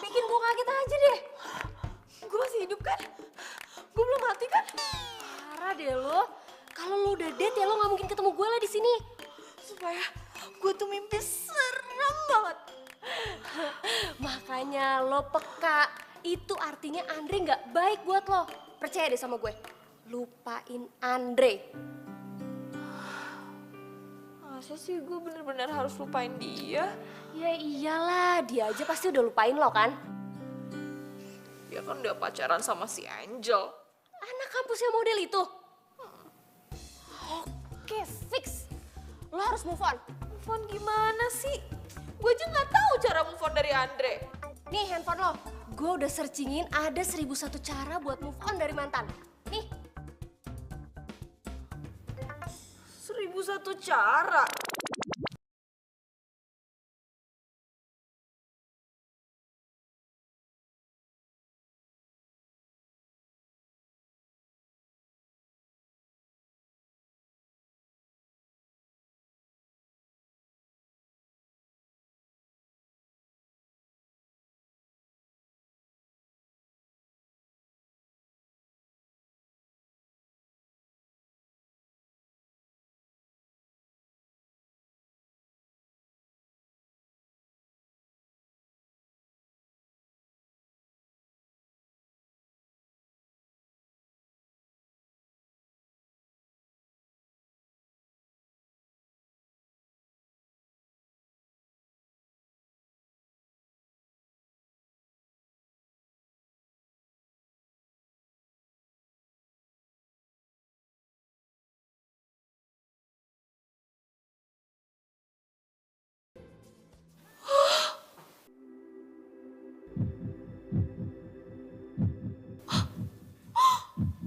Bikin gue kaget aja deh. Gue masih hidup kan? Gue belum mati kan? Parah deh lo. Kalau lo udah dead ya lo nggak mungkin ketemu gue lah di sini. Supaya gue tuh mimpi serem banget. Makanya lo peka. Itu artinya Andre nggak baik buat lo. Percaya deh sama gue. Lupain Andre. Masa sih gue bener-bener harus lupain dia? Ya iyalah, dia aja pasti udah lupain lo kan? Dia kan udah pacaran sama si Angel. Anak kampusnya model itu. Oke, fix. Lo harus move on. Move on gimana sih? Gue aja gak tahu cara move on dari Andre. Nih handphone lo. Gue udah searchingin ada 1001 cara buat move on dari mantan. Nih. 1001 cara?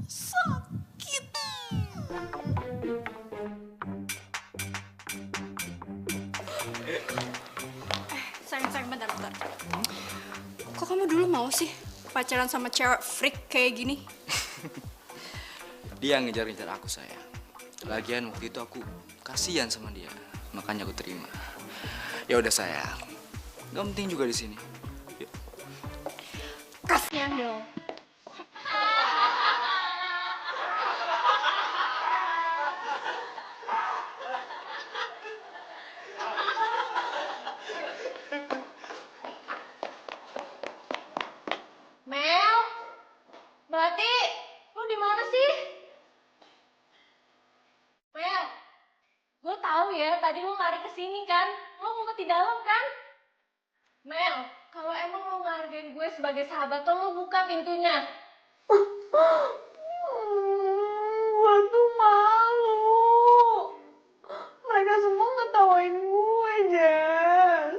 Sakit. Sayang, bentar. Kok kamu dulu mau sih pacaran sama cewek freak kayak gini? Dia ngejar-ngejar aku, sayang. Lagian waktu itu aku kasihan sama dia, makanya aku terima. Ya udah sayang, nggak penting juga di sini. Yuk. Kasihan dong. Mel, Melati, lu di mana sih? Mel, gue tahu ya tadi lu lari ke sini kan, lu ngumpet di dalam kan? Mel, kalau emang lu ngehargain gue sebagai sahabat, lo buka pintunya. Gue tuh malu. Mereka semua ngetawain gue, Jess.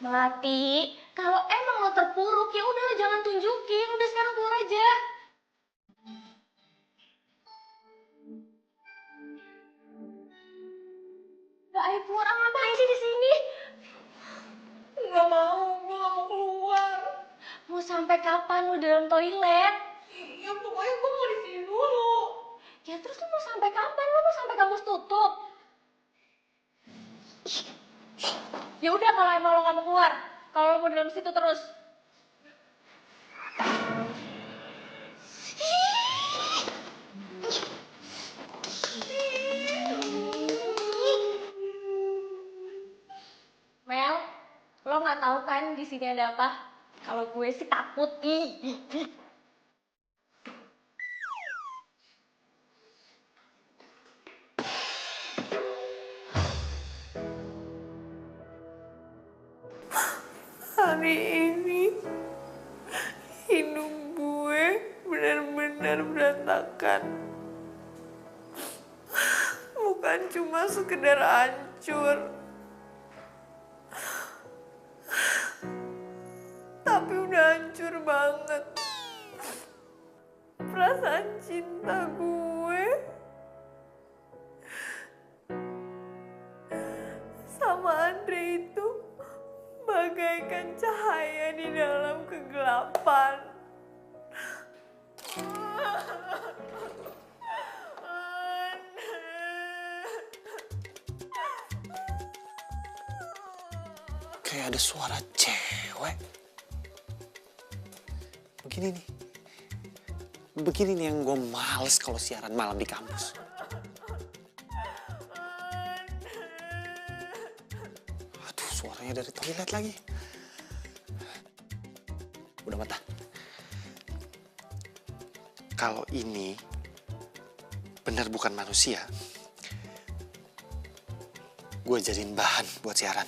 Melati, kalau emang lo terpuruk, ya udah jangan tunjukin. Udah sekarang keluar aja. Gak, ayo keluar. Ngapain sih di sini? Gak mau, gue gak mau keluar. Mau sampai kapan lu dalam toilet? Ya pokoknya gue mau di sini dulu. Ya terus lu mau sampai kapan? Lu mau sampai kampus tutup? Ya udah kalau emang lo gak mau keluar. Kalau lo mau dalam situ terus. Mel, lo nggak tahu kan di sini ada apa? Kalau gue sih takut. Hari ini hidup gue benar-benar berantakan. Bukan cuma sekedar hancur, tapi udah hancur banget. Perasaan cinta gue sama Andre itu bagaikan cahaya di dalam kegelapan. Kayak ada suara cewek. Begini nih yang gue males kalau siaran malam di kampus. Aduh, suaranya dari toilet lagi. Udah mata. Kalau ini benar bukan manusia, gue jadiin bahan buat siaran.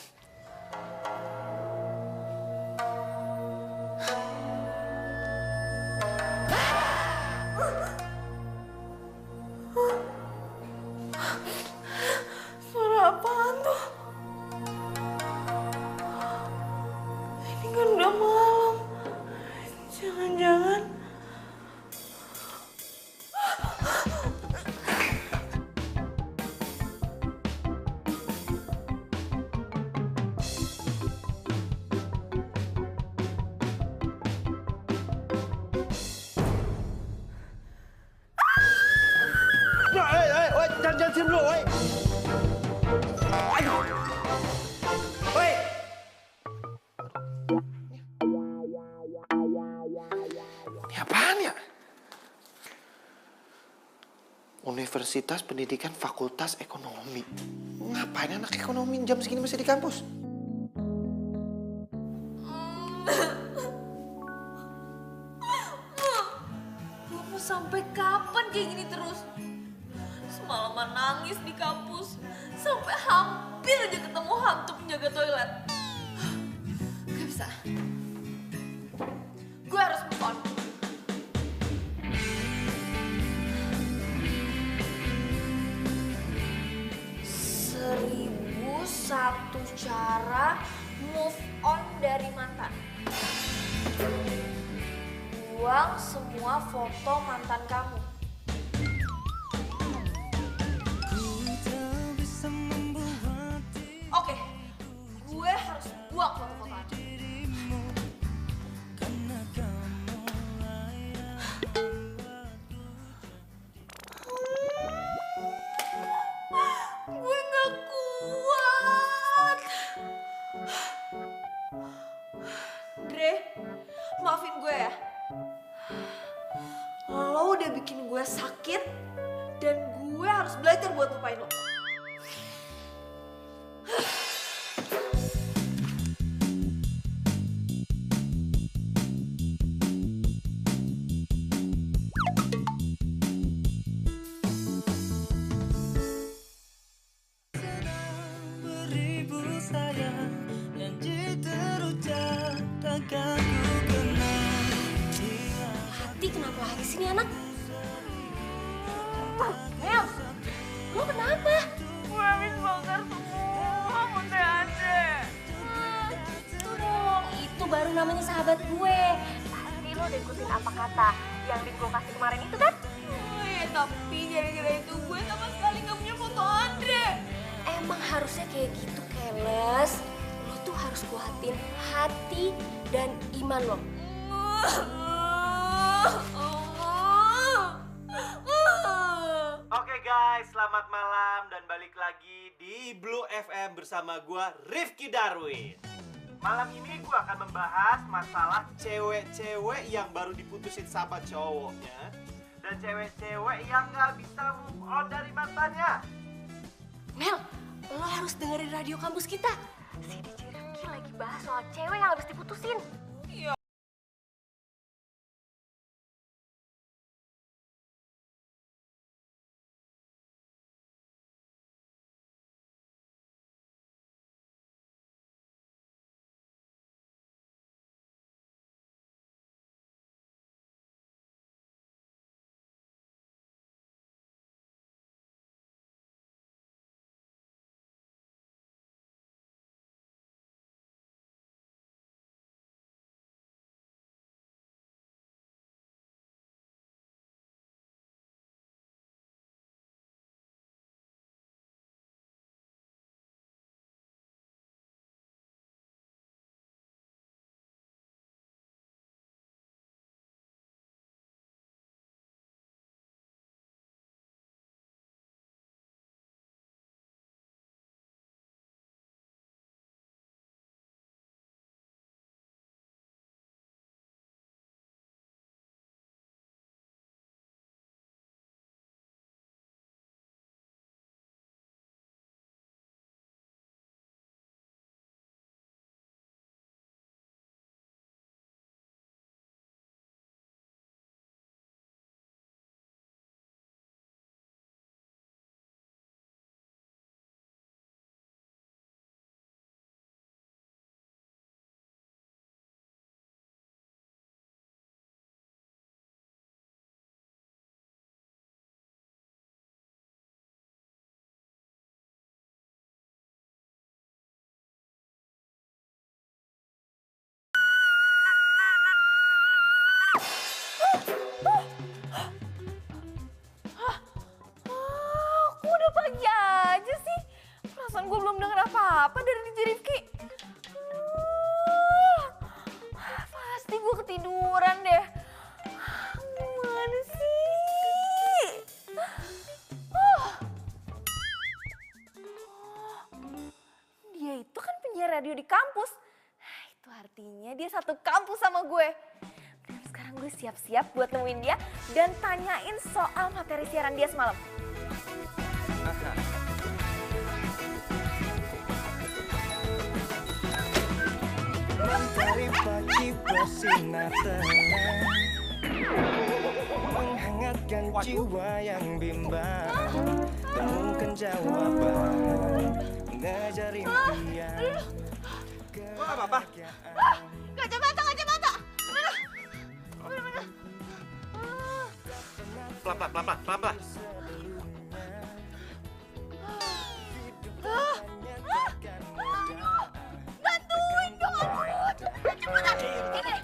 Suara apaan tuh? Ini kan udah malam. Jangan-jangan Jangan cium dulu, woi. Aduh. Woi. Ini apaan ya? Universitas Pendidikan Fakultas Ekonomi. Ngapain anak ekonomi jam segini masih di kampus? gue mau sampai kapan kayak gini terus? Semalaman nangis di kampus, sampai hampir aja ketemu hantu penjaga toilet. Gak bisa. Gue harus move on. Seribu satu cara move on dari mantan. semua foto mantan kamu. Oke, gue harus buang foto-foto. Gue gak kuat. Dre, maafin gue ya. Lo udah bikin gue sakit dan gue harus belajar buat lupain lo. Hati kenapa lagi sih nih anak? Mel, lo kenapa? Gue habis bakar semua muda Andre. Itu dong, itu baru namanya sahabat gue. Pasti lo udah ikutin apa kata yang Dik gue kasih kemarin itu kan? Tapi gara-gara itu gue sama sekali gak punya foto Andre. Emang harusnya kayak gitu, Keles. Lo tuh harus kuatin hati dan iman lo. Oke guys, selamat malam dan balik lagi di Blue FM bersama gua Rifki Darwin. Malam ini gua akan membahas masalah cewek-cewek yang baru diputusin sama cowoknya dan cewek-cewek yang gak bisa move on dari mantannya. Mel, lo harus dengerin radio kampus kita. Si DJ Rifki lagi bahas soal cewek yang habis diputusin. Kok udah pagi aja sih? Perasaan gue belum denger apa-apa dari DJ Rifki. Pasti gue ketiduran deh. Gimana sih? Dia itu kan penyiar radio di kampus. Itu artinya dia satu kampus sama gue. Dan sekarang gue siap-siap buat nemuin dia dan tanyain soal materi siaran dia semalam. Mencari pagi bersinar terang, menghangatkan jiwa yang bimbang, temukan jawaban, mengejar impian. Lo gak apa-apa? Kacamata! Pelan-pelan. Bantuin dong aku! Cepetan! Ini!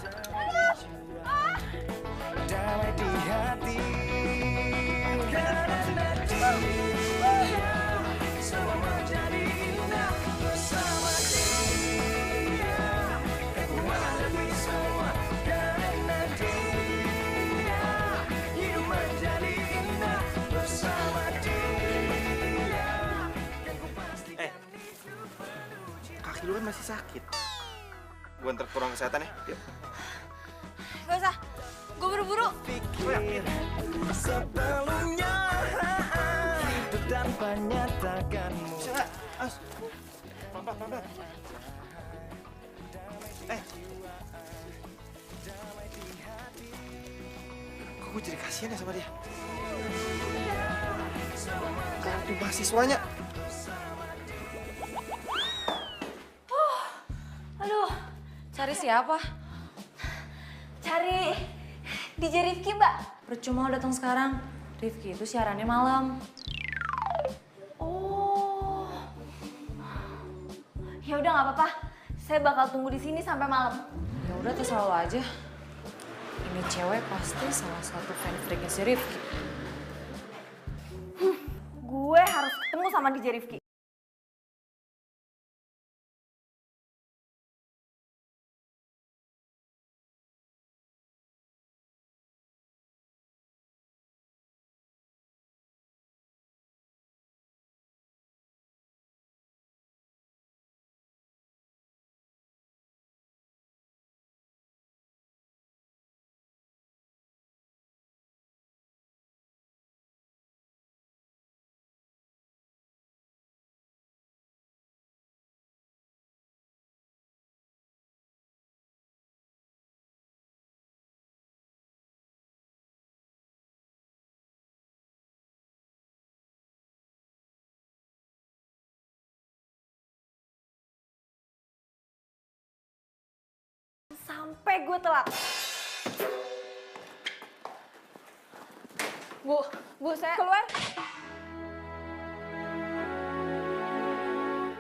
sakit. Gue antar ke ruang kesehatan ya. Yuk. Gak usah, gue buru-buru. Pikir sebelumnya hidup tanpa nyatakanmu. Bisa nggak? As. Pelan-pelan. Kok gue jadi kasihan ya sama dia? Kartu mahasiswanya. Aduh, cari siapa? Cari DJ Rifki, Mbak. Percuma lo datang sekarang. Rifki itu siarannya malam. Oh. Ya udah nggak apa-apa. Saya bakal tunggu di sini sampai malam. Ya udah terserah lo aja. Ini cewek pasti salah satu fan freaknya si Rifki. Gue harus ketemu sama DJ Rifki. Sampai gue telat. Bu, saya keluar.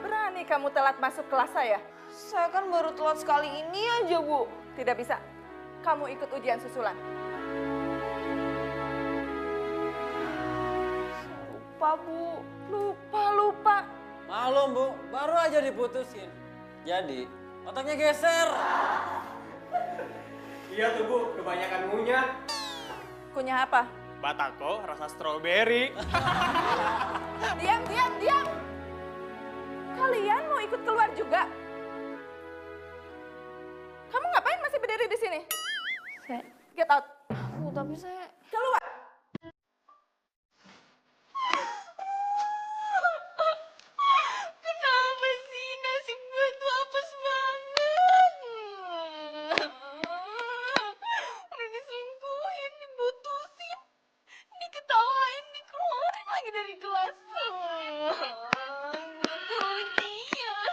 Berani kamu telat masuk kelas saya? Saya kan baru telat sekali ini aja, Bu. Tidak bisa. Kamu ikut ujian susulan. Lupa, Bu. Lupa. Maklum Bu, baru aja diputusin. Jadi, otaknya geser. Iya tuh Bu, kebanyakan ngunyah. Kunyah apa? Batako rasa stroberi. Diam. Kalian mau ikut keluar juga? Kamu ngapain masih berdiri di sini? Get out. Bu, tapi saya... Keluar. Kenapa sih nasib gue tuh apes banget? Udah diselingkuhin, diputusin, diketawain, dikeluarin lagi dari kelas. Gue ujian.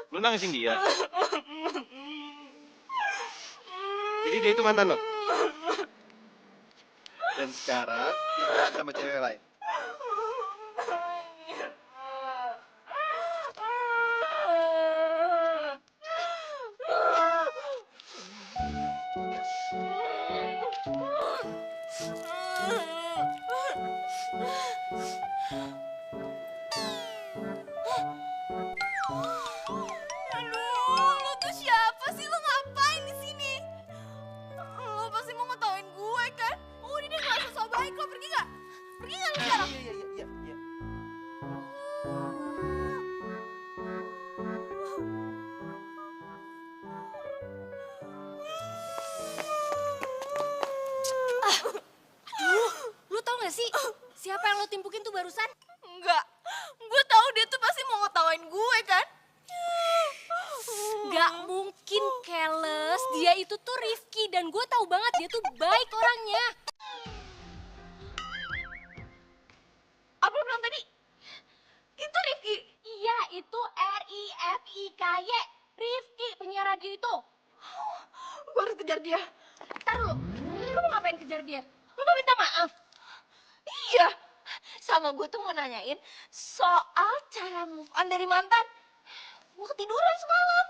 Lu nangisin dia. Jadi dia itu mantan lo. Dan sekarang dia sama cewek lain. Aduh, lu tuh siapa sih? Lu ngapain di sini? Lu pasti mau ngetawain gue kan? Udah deh, gak usah so baik. Lo pergi gak? Pergi gak lu sekarang? Iya. Lu tau gak sih siapa yang lo timpukin tuh barusan? Enggak. Gue tahu dia tuh pasti mau ngetawain gue kan? Gak mungkin, Keles. Dia itu tuh Rifki dan gue tahu banget dia tuh baik orangnya. Apa lu bilang tadi? Itu Rifki. Iya, itu R-I-F-I-K-Y. Rifki, penyiar radio itu. Gue harus kejar dia. Ntar lu mau ngapain kejar dia? Lu mau minta maaf? Iya, sama gue tuh mau nanyain soal cara move on dari mantan. Gue ketiduran semalam.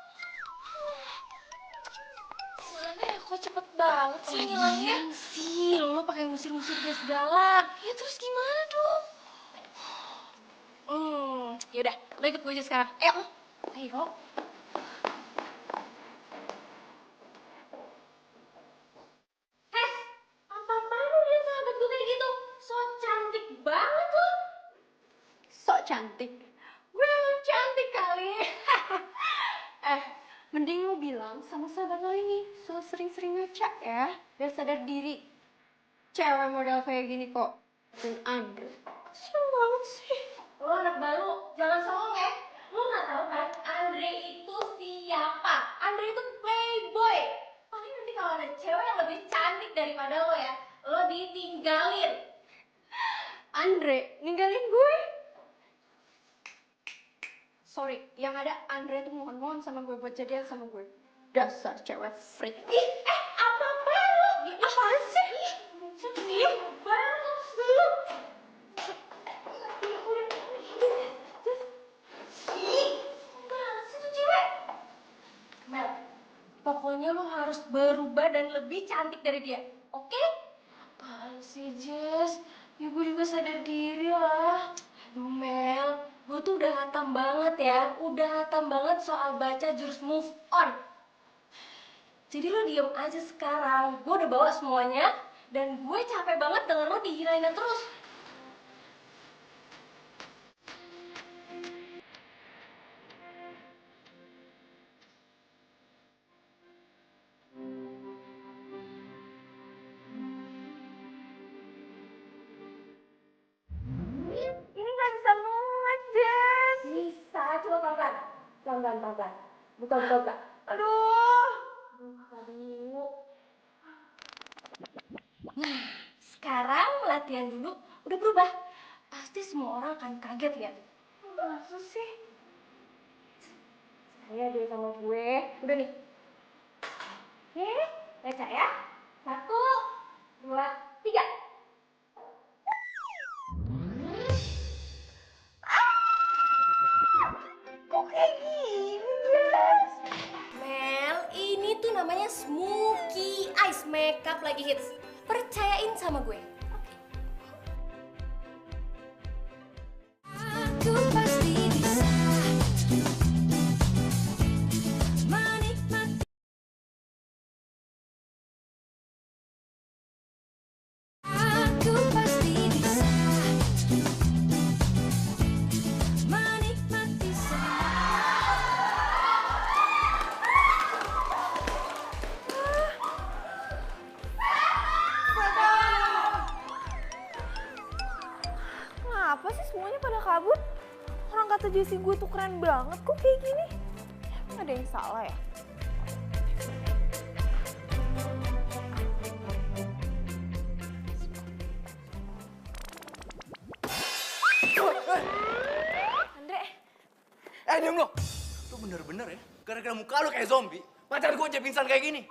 Mana ya, kok cepet banget sih ngilangnya? Sih, lu pakai ngusir-ngusir dia segala. Ya terus gimana dong? Yaudah, lo ikut gue aja sekarang. Ayo. Ayo. Apa-apaan lu liat sahabat gue kayak gitu? So cantik banget lo. Sok cantik. Gue emang cantik kali. Mending lo bilang sama sahabat lo ini so sering-sering ngaca ya, biar sadar diri. Cewek model kayak gini kok. Dan Andre. Sial banget sih. Lo anak baru, jangan sombong ya. Lo nggak tahu kan, Andre itu siapa? Andre itu playboy. Paling nanti kalau ada cewek yang lebih cantik daripada lo ya, lo ditinggalin. Andre, ninggalin gue. Sorry, yang ada Andre tuh mohon-mohon sama gue buat jadian sama gue. Dasar cewek freak. Apa-apaan lo? Apaan sih? Diem banget lo. Banget sih tuh cewek. Mel, pokoknya lo harus berubah dan lebih cantik dari dia, oke? Apaan sih, Jess? Ya gue juga sadar diri lah. Aduh, Mel, gue tuh udah hatam banget ya. Udah hatam banget soal baca jurus move on. Jadi lo diem aja sekarang. Gue udah bawa semuanya. Dan gue capek banget dengan lo dihinain terus. Ini nggak bisa muat, Jess. Bisa, coba pelan-pelan. Pelan-pelan, pelan-pelan. Buka. Aduh. Aduh. Nah, sekarang latihan dulu udah berubah. Pasti semua orang akan kaget lihat. Masa sih? Saya deh sama gue. Udah nih. Oke, baca ya. 1, 2, 3. Kok kayak gini, Jess? Mel, ini tuh namanya Smoky Eyes Makeup lagi hits. Percayain sama gue. Aku pasti bisa menikmati. Aku pasti bisa menikmati Kenapa sih semuanya pada kabur? Orang kata Jessie gue tuh keren banget, kok kayak gini? Emang ada yang salah ya? Andre, Diam lo. Lu bener-bener ya, gara-gara muka lu kayak zombie, pacar gue aja pingsan kayak gini.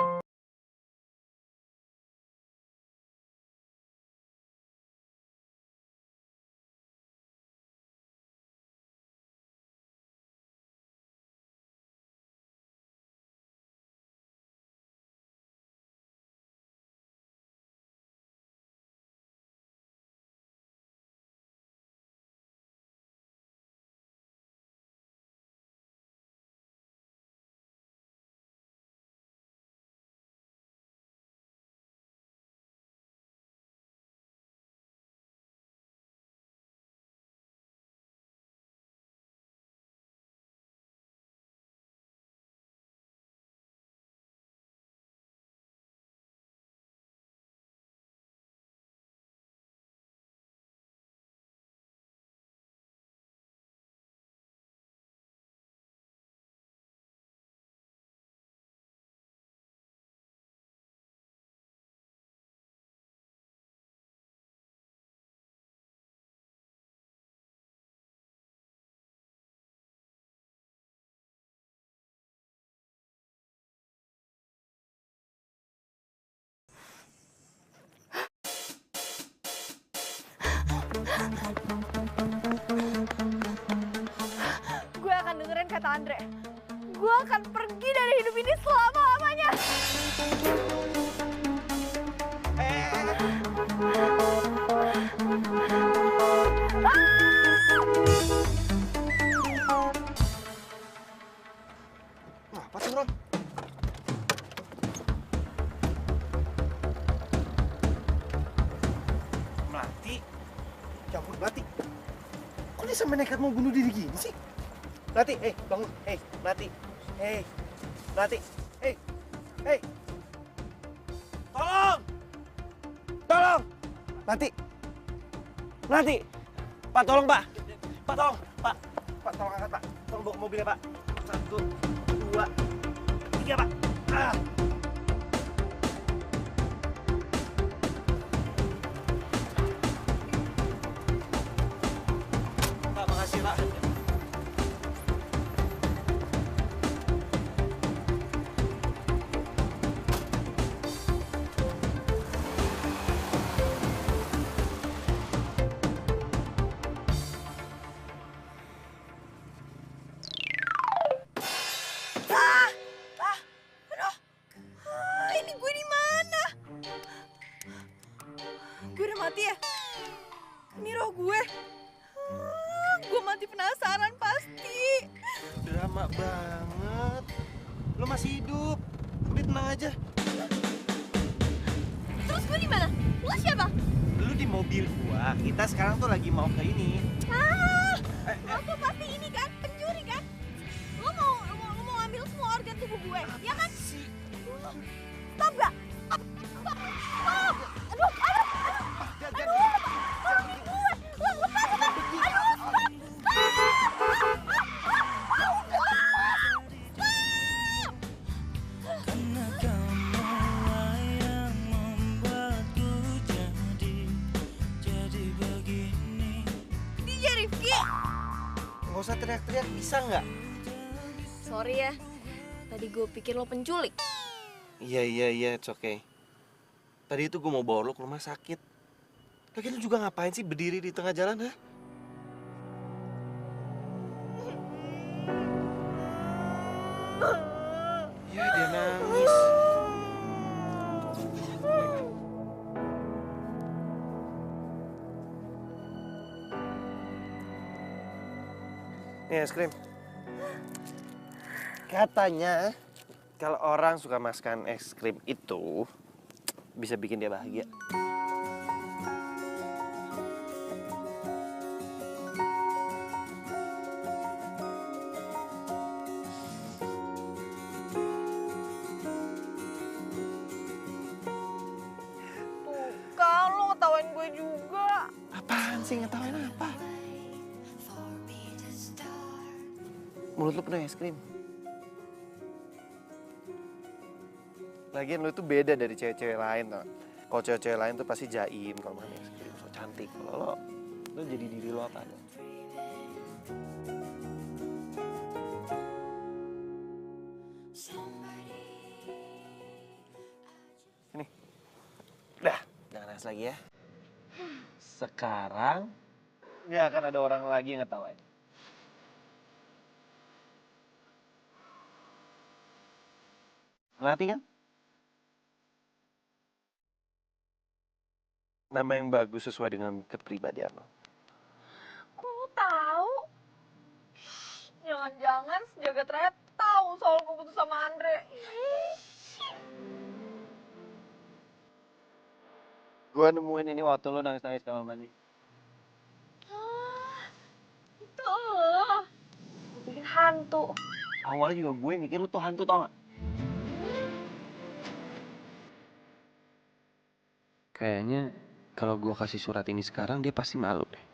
kata Andre. Gue akan pergi dari hidup ini selama-lamanya. Apa sih orang? Melati? Ya ampun, Melati. Kok dia sampai nekat mau bunuh diri gini sih? Melati, bangun. Melati. Melati. Tolong! Tolong! Melati. Melati. Pak, tolong, Pak. Pak, tolong. Pak, tolong angkat, Pak. Tolong bawa ke mobilnya, Pak. 1, 2, 3, Pak. Pak, makasih, Pak. Ini gue di mana? Gue udah mati ya? Ini roh gue. Gue mati penasaran pasti. Drama banget. Lo masih hidup. Udah tenang aja. Terus gue di mana? Lo siapa? Lu di mobil gua. Kita sekarang tuh lagi mau ke ini. Lo tuh pasti ini kan, pencuri kan? Lo mau ngambil semua organ tubuh gue, ya kan? Stop gak? Stop! Aduh! Tolongin gue! Lo lepas! Aduh! Stop! Karena kamulah yang membuatku jadi begini. DJ Rifki! Nggak usah teriak-teriak, bisa nggak? Sorry ya, tadi gue pikir lo penculik. Iya, it's okay. Tadi itu gue mau bawa lo ke rumah sakit. Lagi lu juga ngapain sih berdiri di tengah jalan, ha? Ya, dia nangis. Nih, es krim. Katanya, kalau orang suka makan es krim itu, bisa bikin dia bahagia. Tuh kan, lo ngetawain gue juga. Apaan sih, ngetawain apa? Mulut lu penuh es krim. Lagian lu tuh beda dari cewek-cewek lain, tau. Kalau cewek-cewek lain tuh pasti jaim kalau makan es krim, so cantik. Kalau lo jadi diri lo apa ada? Sini. Udah, jangan nangis lagi ya. Sekarang nggak akan ada orang lagi yang ngetawain. Ngerti kan? Nama yang bagus sesuai dengan kepribadian lo. Kok lo tahu? Jangan-jangan sejagat raya tahu soal gue putus sama Andre. Gua nemuin ini waktu lo nangis-nangis kamar mandi. Itu lo. Gue bikin hantu. Awalnya juga gue mikir lo tuh hantu, tau gak? Kayaknya kalau gue kasih surat ini sekarang dia pasti malu deh.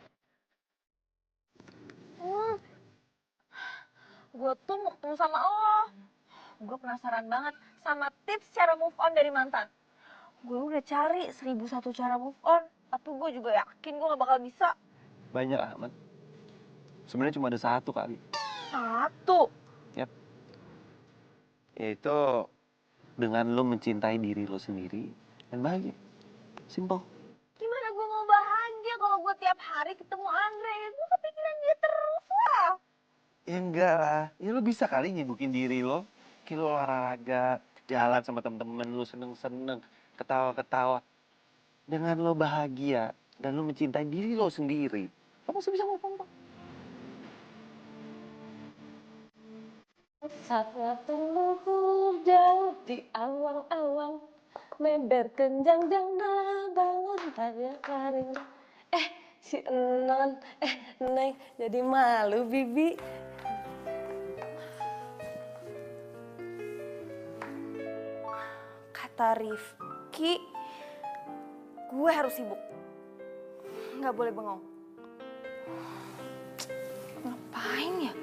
Gue tuh mau ketemu sama lo. Gue penasaran banget sama tips cara move on dari mantan. Gue udah cari 1001 cara move on. Tapi gue juga yakin gue gak bakal bisa. Banyak amat. Sebenarnya cuma ada satu kali. Satu? Yap. Yaitu dengan lo mencintai diri lo sendiri dan bahagia. Simple. Gimana gue mau bahagia kalau gue tiap hari ketemu Andre? Gue kepikiran dia terus lah. Ya enggak lah, ya lo bisa kali nyibukin diri lo. Kayak lo olahraga, jalan sama temen-temen lo, seneng-seneng, ketawa-ketawa. Dengan lo bahagia dan lo mencintai diri lo sendiri, lo masih bisa ngomong kok. Saat luhur jauh di awang-awang, member kenjang jang bangun tanya karing. Si Enon, Neng jadi malu Bibi. Kata Rifki, gue harus sibuk. Nggak boleh bengong. Ngapain ya?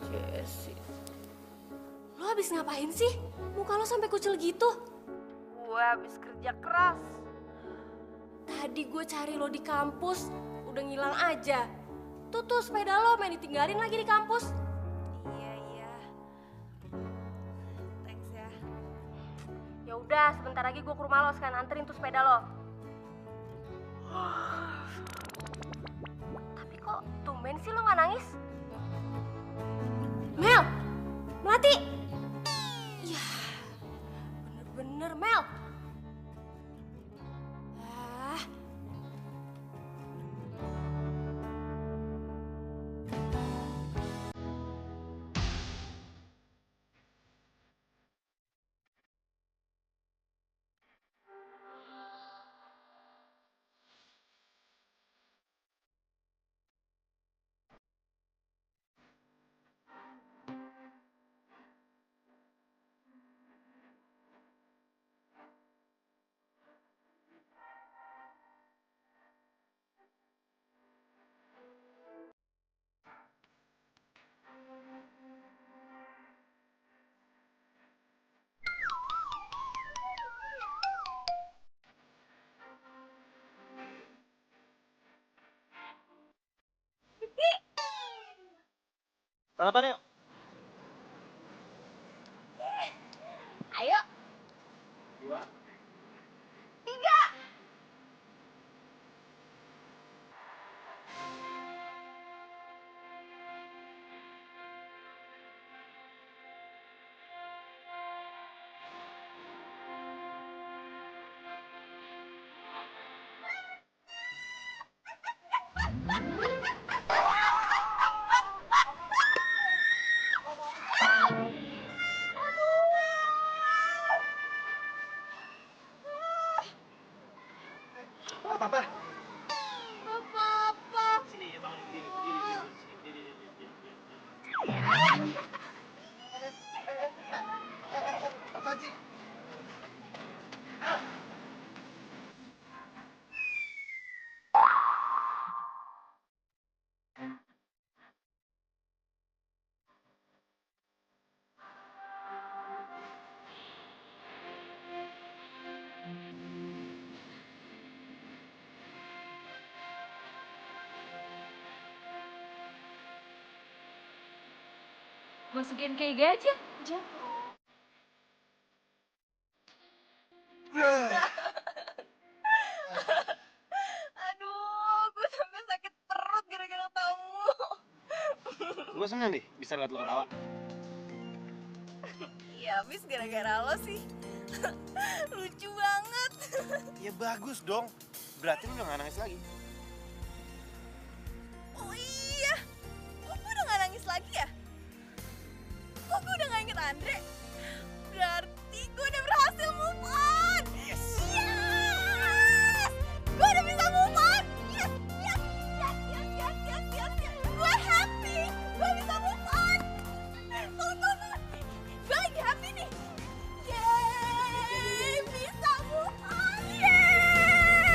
Jesse, lo habis ngapain sih? Muka lo sampai kucel gitu. Gue habis kerja keras. Tadi gue cari lo di kampus, udah ngilang aja. Tuh sepeda lo main ditinggalin lagi di kampus. Iya. Thanks ya. Ya udah, sebentar lagi gue ke rumah lo sekarang anterin tuh sepeda lo. Tapi kok tumben sih lo nggak nangis? Mel, Melati. Ya, bener-bener Mel. Ah. Balapan yuk. Ayo. 2, 3. Papa. Apa-apa. Sini ya, bangun berdiri. Apa sih? Masukin kayak gini aja. Aduh, gue sampai sakit perut gara-gara tamu. Gue seneng deh bisa liat lo ketawa. Ya, habis gara-gara lo sih. Lucu banget. Ya bagus dong. Berarti lu udah gak nangis lagi. Oh iya, kok gue udah gak nangis lagi ya? Kok gue udah gak inget Andre? Berarti gue udah berhasil move on. Yes. Yes! Gue udah bisa move on. Yes, yes, yes, yes, yes, yes, yes, yes. Gue happy. Gue bisa move on. Tuh. Gue lagi happy nih. Yeay, bisa move on. Yeay!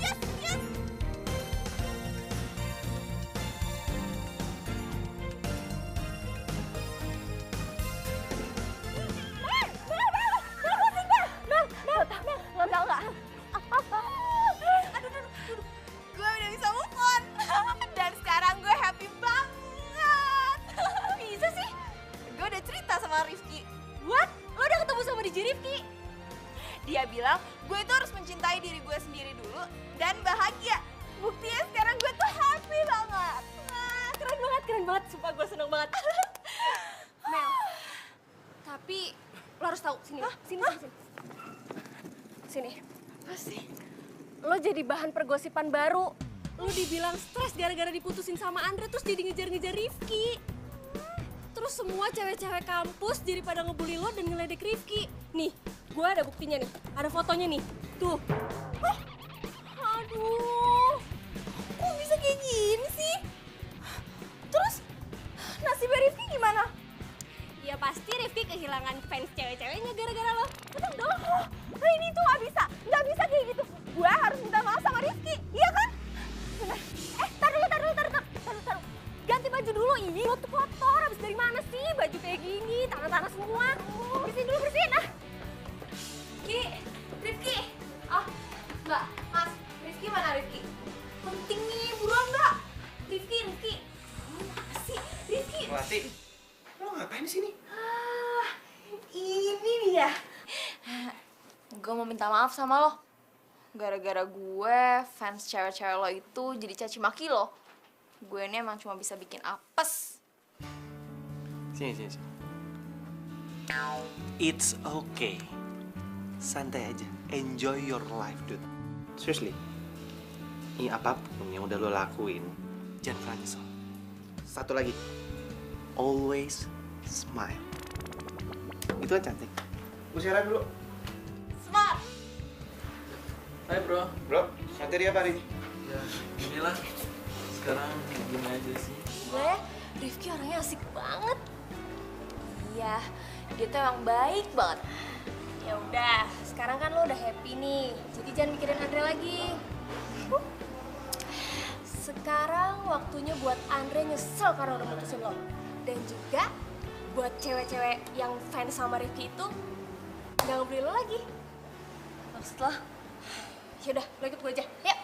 Yes, yes. Gue udah bisa move on. Dan sekarang gue happy banget. Bisa sih? Gue udah cerita sama Rifki. What? Lo udah ketemu sama DJ Rifki? Dia bilang gue itu harus mencintai diri gue sendiri dulu dan bahagia. Buktinya sekarang gue tuh happy banget. Keren banget, sumpah gue seneng banget. Mel, tapi lo harus tahu, sini. Apa sih? Lo jadi bahan pergosipan baru. Lo dibilang stres gara-gara diputusin sama Andre, terus jadi ngejar-ngejar Rifki. Terus semua cewek-cewek kampus jadi pada ngebully lo dan ngeledek Rifki. Nih, gue ada buktinya nih, ada fotonya nih. Tuh. Aduh, kok bisa kayak gini sih? Terus nasibnya Rifki gimana? Ya pasti Rifki kehilangan fans cewek-ceweknya gara-gara lo. Betul dong. Nah ini tuh nggak bisa kayak gitu. Gue harus minta maaf sama Rifki, iya kan? Bener. Taruh. Ganti baju dulu, ini lo tuh kotor. Habis dari mana sih baju kayak gini, tanah-tanah semua. Bersihin ah. Rifki. Ah, Mbak, Mas, Rifki mana Rifki? Penting nih, buruan Mbak. Rifki. Mana sih? Rifki. Melati, lo ngapain di sini? Ini dia. Gue mau minta maaf sama lo. Gara-gara gue, fans cewek-cewek lo itu jadi caci maki lo. Gue ini emang cuma bisa bikin apes. Sini. It's okay. Santai aja. Enjoy your life, dude. Seriously. Ini apapun yang udah lo lakuin, jangan pernah nyesel. Satu lagi. Always smile. Itu kan cantik. Gue siaran dulu. Smart. Hai bro. Bro, materi apa nih? Ya, inilah. Sekarang gini aja sih. Gue, Rifki orangnya asik banget. Iya, dia tuh emang baik banget. Ya udah, sekarang kan lo udah happy nih, jadi jangan mikirin Andre lagi. Sekarang waktunya buat Andre nyesel karena udah mutusin lo. Dan juga buat cewek-cewek yang fans sama Rifki itu nggak ngebeli lo lagi. Maksud lo? Yaudah, lo ikut gue aja, yuk.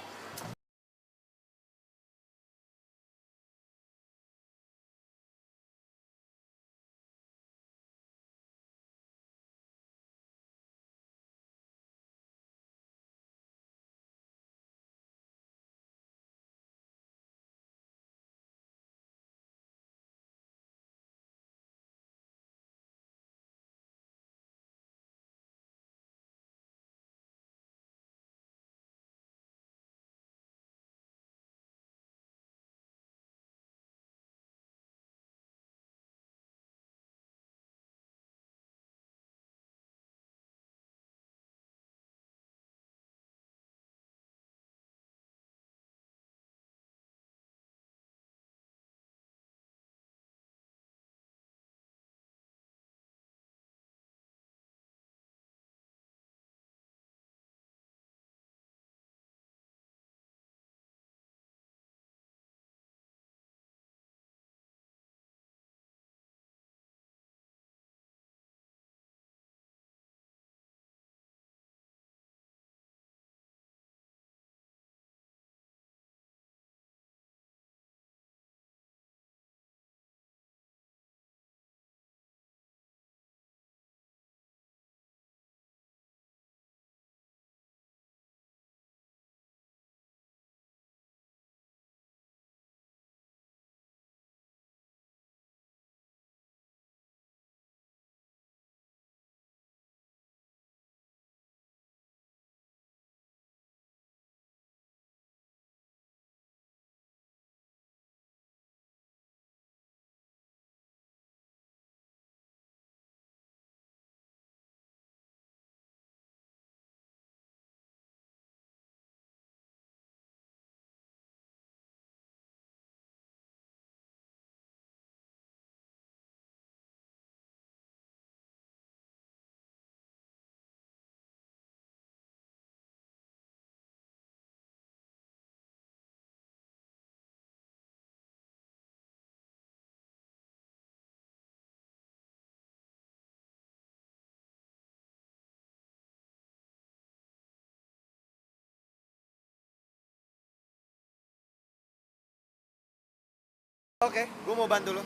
Oke, gue mau bantu lo.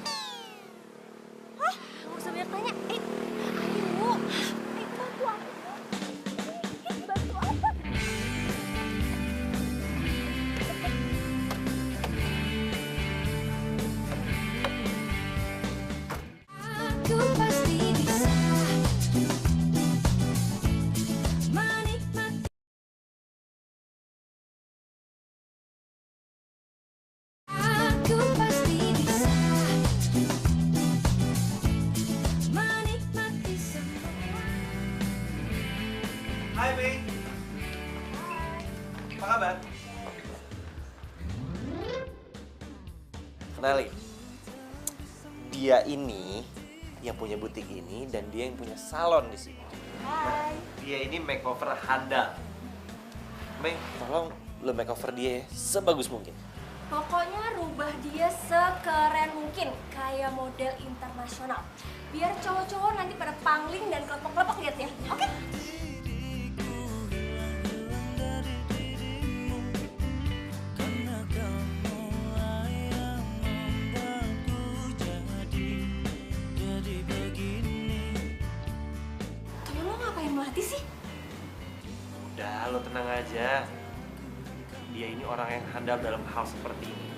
Hah? Gak usah banyak tanya. Ayo. Bantu aku. Bantu apa? Aku pasti bisa menikmati. Aku pasti bisa menikmati semua. Hai, Mei. Apa kabar? Kenalin. Dia ini yang punya butik ini dan dia yang punya salon di sini. Hai. Dia ini makeover handal. Mei, tolong lo makeover dia ya, sebagus mungkin. Pokoknya rubah dia sekeren mungkin, kayak model internasional. Biar cowok-cowok nanti pada pangling dan kelepok-kelepok liatnya, oke? Karena kamu yang membuatku jadi begini. Temen lo ngapain mati sih? Udah, lo tenang aja. Dia ini orang yang handal dalam hal seperti ini.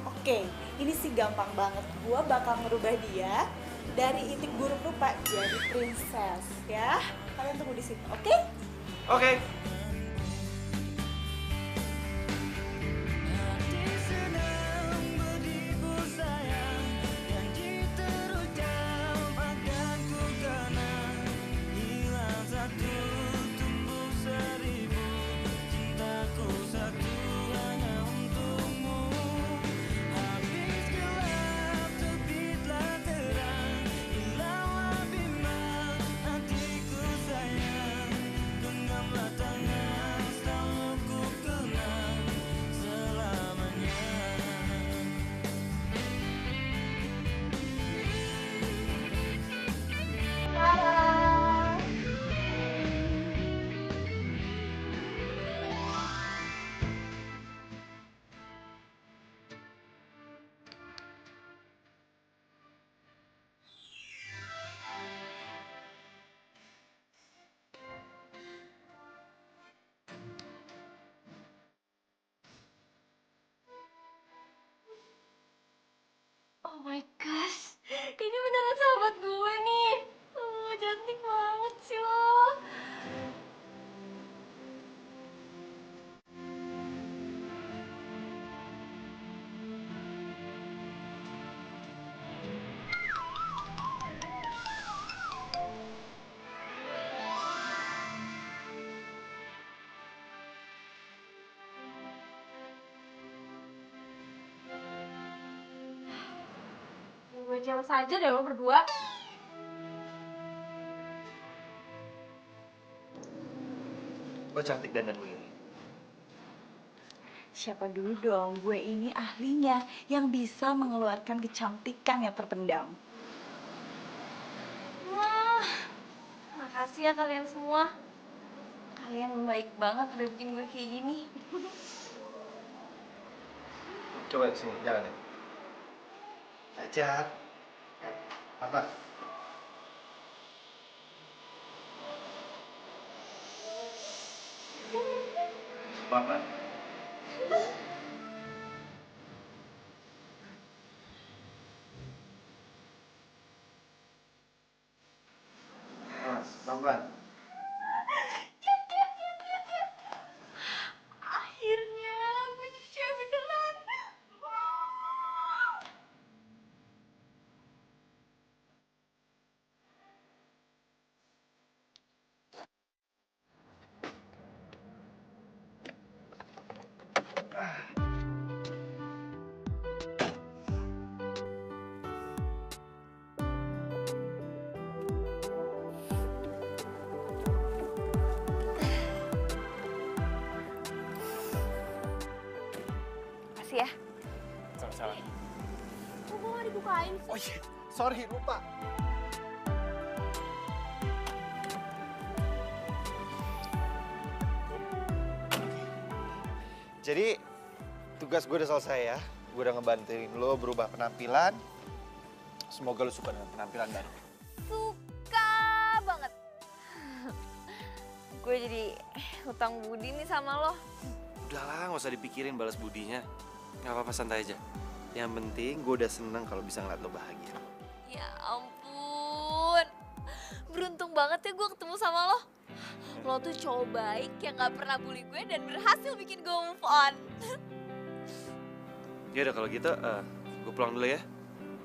Oke, ini sih gampang banget. Gua bakal ngerubah dia dari itik buruk rupa jadi princess ya. Kalian tunggu di sini, oke? Oke. Hati senang begitu sayang, janji terucap akan ku kenang. Hilang satu, tumbuh seribu, cintaku satu hanya untukmu. Habis gelap, terbitlah terang, hilanglah bimbang hatiku sayang. Genggamlah tangan, selalu ku kenang selamanya. Oh my gosh, ini beneran sahabat gue nih. Oh, cantik banget sih lo. Gue jealous aja deh lo berdua. Lo cantik dandan begini. Siapa dulu dong, gue ini ahlinya yang bisa mengeluarkan kecantikan yang terpendam. Wah, makasih ya kalian semua. Kalian baik banget udah bikin gue kayak gini. Coba sini, jalan ya. Ajar. Apa? Bapak. Mas, pelan-pelan. Akhirnya gue jadi cewek beneran. Makasih ya. Sama-sama. Kok gue gak dibukain sih? Oh iya, sorry lupa. Jadi tugas gue udah selesai ya. gue udah ngebantuin lo berubah penampilan. Semoga lo suka dengan penampilan baru. Suka banget. Gue jadi hutang budi nih sama lo. Udahlah, nggak usah dipikirin balas budinya. Nggak apa-apa, santai aja. Yang penting gue udah seneng kalau bisa ngeliat lo bahagia. Ya ampun. Beruntung banget ya gue ketemu sama lo. Lo tuh cowok baik yang gak pernah bully gue dan berhasil bikin gue move on. Ya udah kalau gitu, gue pulang dulu ya.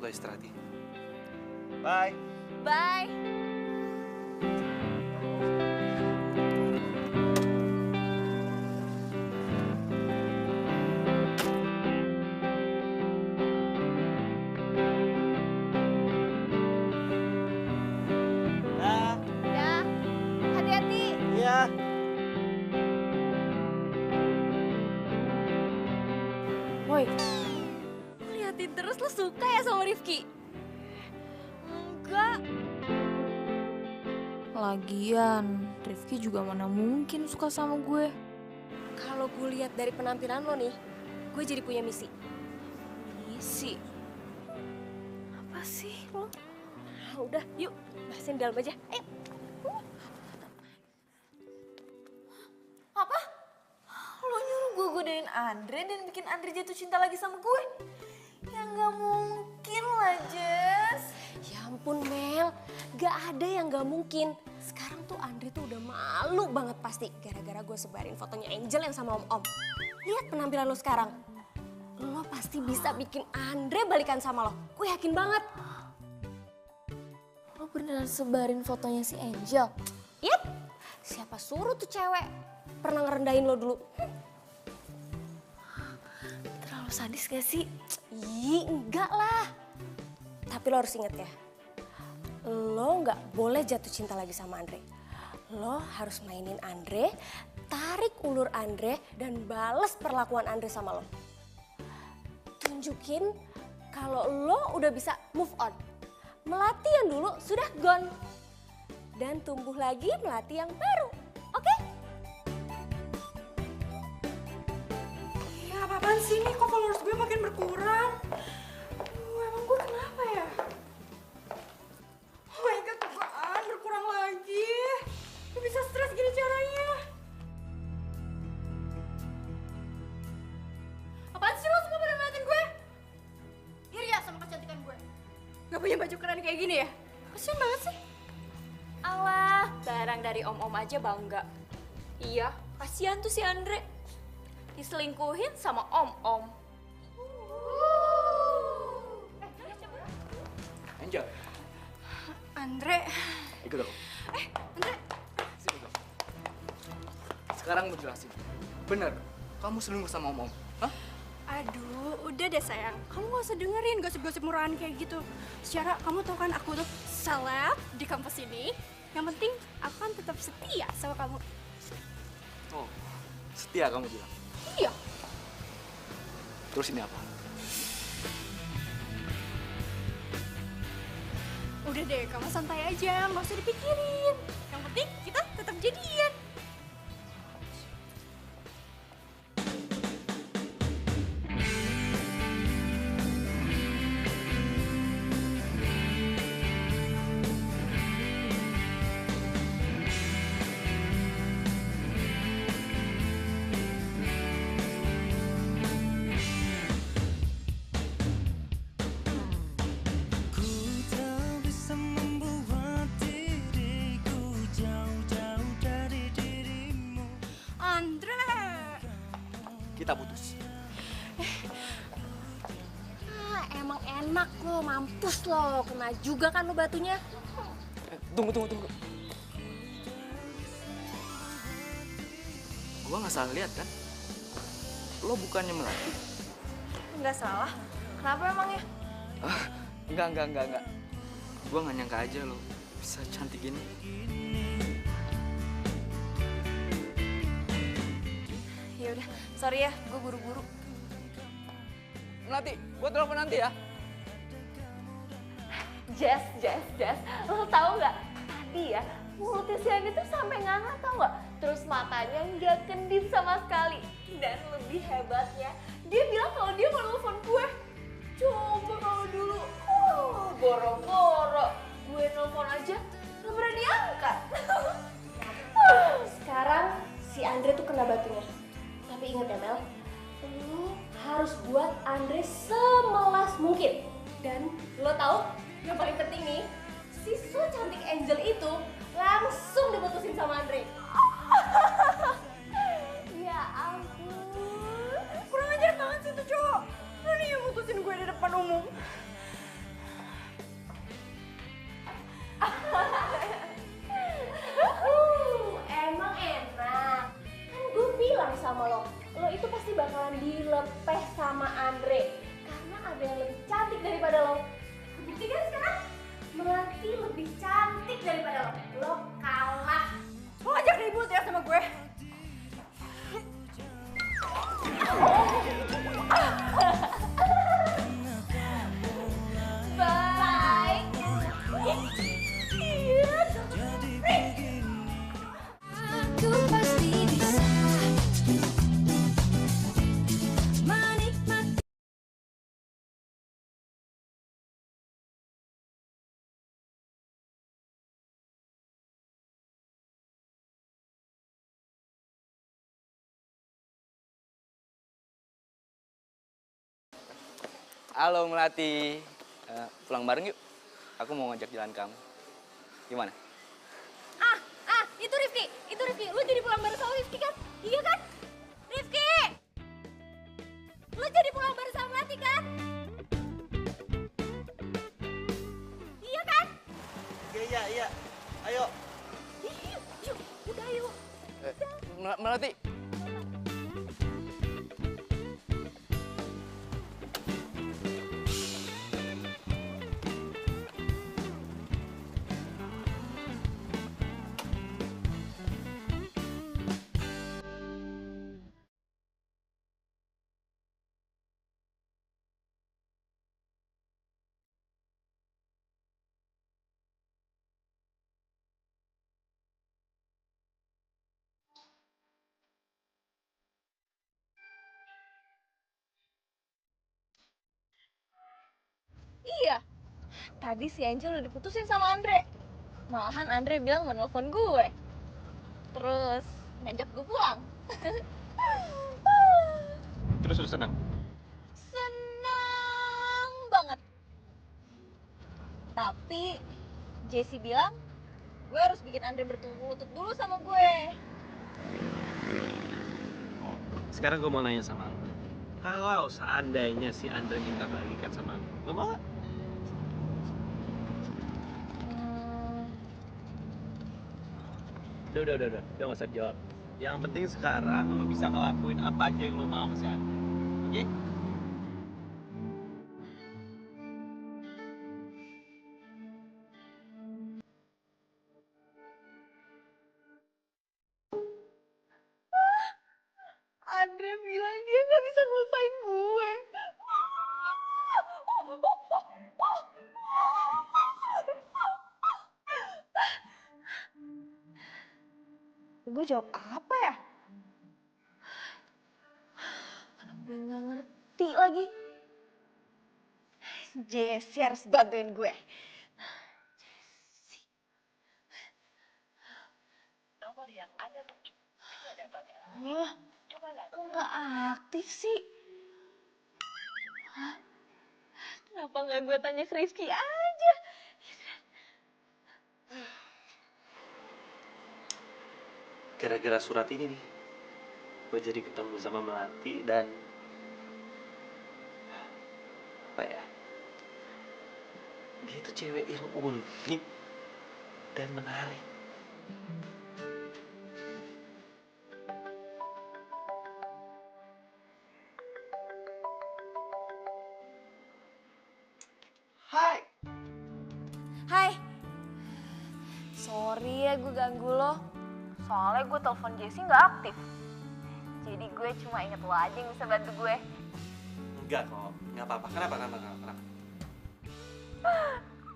Lo istirahat ya. Bye. Bye. Dah. Ya, hati-hati. Iya. Woi, Liatin terus lo suka ya sama Rifki? Enggak. lagian Rifki juga mana mungkin suka sama gue. Kalau gue lihat dari penampilan lo nih, gue jadi punya misi. Misi? Apa sih lo? Ah, udah, yuk bahasin di dalam aja. Ayo. Apa? Lo nyuruh gue godain Andre dan bikin Andre jatuh cinta lagi sama gue? Ya nggak mungkin lah, Jess. Ya ampun Mel, gak ada yang gak mungkin. Sekarang tuh Andre tuh udah malu banget pasti gara-gara gue sebarin fotonya Angel yang sama om-om. Lihat penampilan lo sekarang. Lo pasti bisa bikin Andre balikan sama lo. Gue yakin banget. Lo beneran sebarin fotonya si Angel? Yap, siapa suruh tuh cewek pernah ngerendahin lo dulu. Terlalu sadis gak sih? Ih, enggak lah. Tapi lo harus inget ya, lo nggak boleh jatuh cinta lagi sama Andre. Lo harus mainin Andre, tarik ulur Andre, dan bales perlakuan Andre sama lo. Tunjukin kalau lo udah bisa move on. Melati yang dulu sudah gone. Dan tumbuh lagi melati yang baru. Oke? Ya apa-apaan sih nih, kok followers gue makin berkurang? Emang gue kenapa ya? Oh my god, apaan berkurang lagi? Gue bisa stres gini caranya. Apaan sih lo semua pada ngeliatin gue? Iri ya sama kecantikan gue. Gak punya baju keren kayak gini ya? Kasian banget sih. Alah, barang dari om-om aja bangga. Iya, kasihan tuh si Andre. Diselingkuhin sama om-om. Angel, Andre, ikut aku. Andre. Sini dong. Sekarang gue jelasin. Bener, kamu selingkuh sama om-om. Hah? Aduh, udah deh sayang. Kamu gak usah dengerin gosip-gosip murahan kayak gitu. Secara kamu tau kan aku tuh seleb di kampus ini. Yang penting aku kan tetap setia sama kamu. Oh, setia kamu bilang. Iya. Terus ini apa? Udah deh, kamu santai aja, gak usah dipikirin. Yang penting kita tetap jadian. Ku tak bisa membuat diriku jauh-jauh dari dirimu. Andre. Kita putus. Ah, emang enak lo, mampus lo. Kena juga kan lo batunya. Tunggu. Gua nggak salah lihat kan? Lo bukannya Melati? Nggak salah. Kenapa emangnya? Enggak. Gua nggak nyangka aja lo bisa cantik gini. Ya udah, sorry ya, gue buru-buru. Melati, gua telepon nanti ya. Jess, lo tau nggak? Tadi ya, mulutnya si Andi tuh sampai nganga tau nggak? Terus matanya nggak kedip sama sekali. Dan lebih hebatnya, Dia bilang kalau dia mau nelfon gue. Coba kalau dulu, boro-boro gue nelfon aja gak berani angkat. Sekarang si Andre tuh kena batunya. Tapi ingat ya Mel, lo harus buat Andre semelas mungkin. Dan lo tahu yang paling penting nih, si so cantik Angel itu langsung diputusin sama Andre. Ya ampun, Kurang ajar banget sih tuh cowok. Berani yang mutusin gue di depan umum. Emang enak. Kan gue bilang sama lo itu pasti bakalan dilepeh sama Andre. Karena ada yang lebih cantik daripada lo. Buktikan sekarang, Melati lebih cantik daripada lo. Lo kalah. Lo ngajak ribut ya sama gue. Bye. Aku pasti bisa menikmati. Halo Melati. Pulang bareng yuk. Aku mau ngajak jalan kamu. Gimana? Itu Rifki. Lu jadi pulang bareng sama Rifki kan? Iya kan? Rifki! Lu jadi pulang bareng sama Melati kan? Iya kan? Iya. Ayo. Yuk, udah yuk. Melati. Iya, tadi si Angel udah diputusin sama Andre. Malahan Andre bilang mau nelfon gue. Terus ngajak gue pulang. Terus lu senang? Senang banget. Tapi Jessie bilang gue harus bikin Andre bertemu lutut dulu sama gue. Sekarang gue mau nanya sama lu. Kalau seandainya si Andre minta balikan sama lu mau gak? Udah gak usah jawab. Yang penting sekarang lu bisa ngelakuin apa aja yang lu mau sama si Andre. Oke? Andre bilang dia gak bisa ngelupain gue. Gue jawab apa ya? Gue gak ngerti lagi. Jessie harus bantuin gue. Wah, nggak aktif sih. Hah? Kenapa nggak gue tanya ke Rizky aja? Gara-gara surat ini nih, gue jadi ketemu sama Melati dan apa ya? Dia itu cewek yang unik dan menarik. Hai. Hai. Sorry ya gue ganggu lo. Soalnya gue telepon Jessie nggak aktif. Jadi gue cuma inget lo aja yang bisa bantu gue. Enggak kok, nggak apa-apa. Kenapa?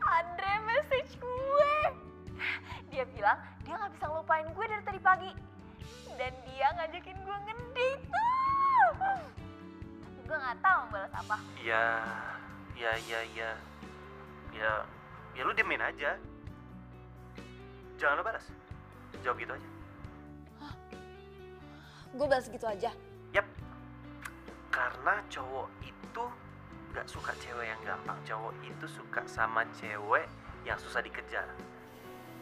Andre message gue. Dia bilang dia nggak bisa ngelupain gue dari tadi pagi. Dan dia ngajakin gue ngedate. nggak tahu mau balas apa. Ya, ya lu diemin aja. Jangan lu balas. Jawab gitu aja. Gue balas gitu aja. Yap. Karena cowok itu gak suka cewek yang gampang. Cowok itu suka sama cewek yang susah dikejar.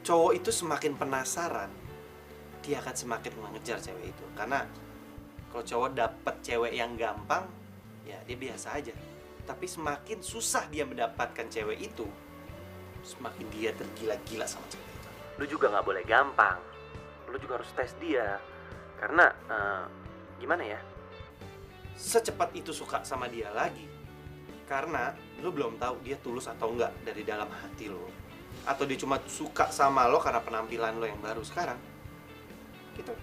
Cowok itu semakin penasaran, dia akan semakin mengejar cewek itu. Karena kalau cowok dapet cewek yang gampang, ya dia biasa aja. Tapi semakin susah dia mendapatkan cewek itu, semakin dia tergila-gila sama cewek itu. Lu juga gak boleh gampang. Lu juga harus tes dia. Karena, gimana ya? Secepat itu suka sama dia lagi. Karena lu belum tahu dia tulus atau enggak dari dalam hati lo. Atau dia cuma suka sama lo karena penampilan lo yang baru sekarang. Gitu.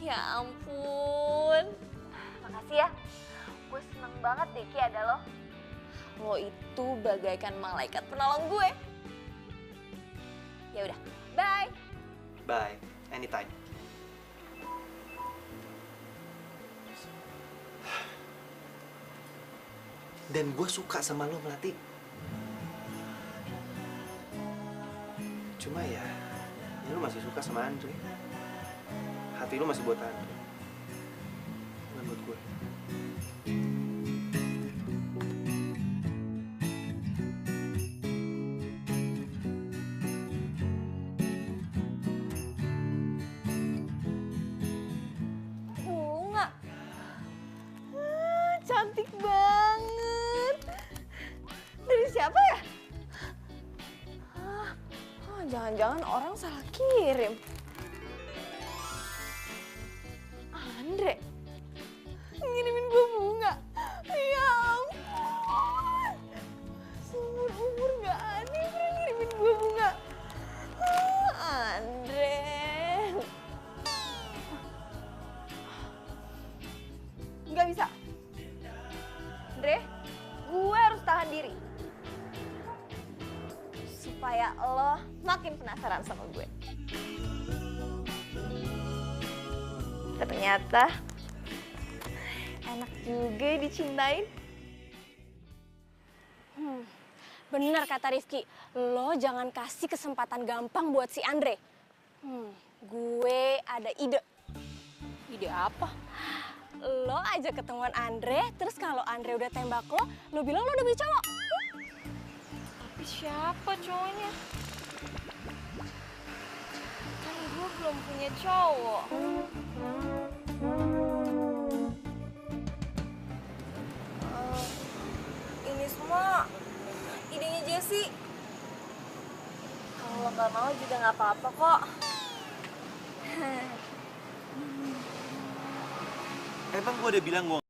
Ya ampun. Makasih ya. Gue seneng banget deh Ki ada lo. Lo itu bagaikan malaikat penolong gue. Ya udah, bye. Bye, anytime. Dan gue suka sama lo, Melati. Cuma ya lo masih suka sama Andre. Hati lo masih buat Andre, bukan buat gue. Bunga. Cantik banget. Dari siapa ya? Jangan-jangan orang salah kirim. Andre ngirimin gue bunga. Ya ampun. Seumur umur gak ada yang pernah ngirimin gue bunga. Andre. Nggak bisa. Andre, gue harus tahan diri. Supaya lo makin penasaran sama gue. Ternyata enak juga dicintain. Bener kata Rifki, lo jangan kasih kesempatan gampang buat si Andre. Gue ada ide. Ide apa? Lo aja ketemuan Andre, terus kalau Andre udah tembak lo bilang lo udah punya cowok. Tapi siapa cowoknya? Kan gue belum punya cowok. Ini semua idenya Jessie. Kalau lo nggak mau juga nggak apa-apa kok. Emang gue udah bilang gue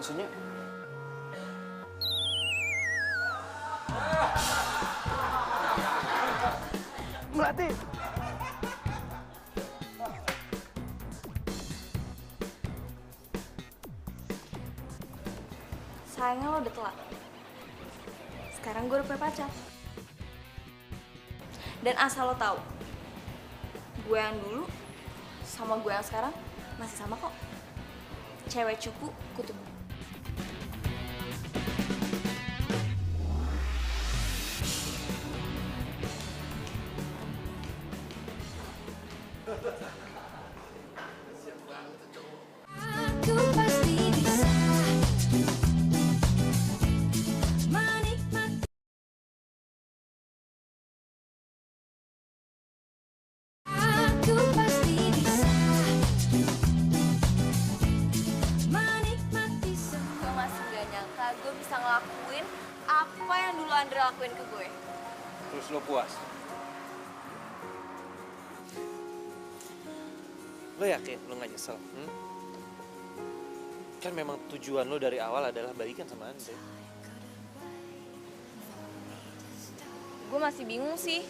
Maksudnya? Melati! Sayangnya lo udah telat. Sekarang gue udah punya pacar. Dan asal lo tahu, gue yang dulu sama gue yang sekarang masih sama kok. Cewek cupu, kutu buku. Aku pasti bisa menikmati. Aku pasti bisa menikmati semua. Gue masih gak nyangka gue bisa ngelakuin apa yang dulu Andre lakuin ke gue. Terus lo puas? Lo yakin lo gak nyesel? Kan memang tujuan lo dari awal adalah balikan sama Andre. Gue masih bingung sih.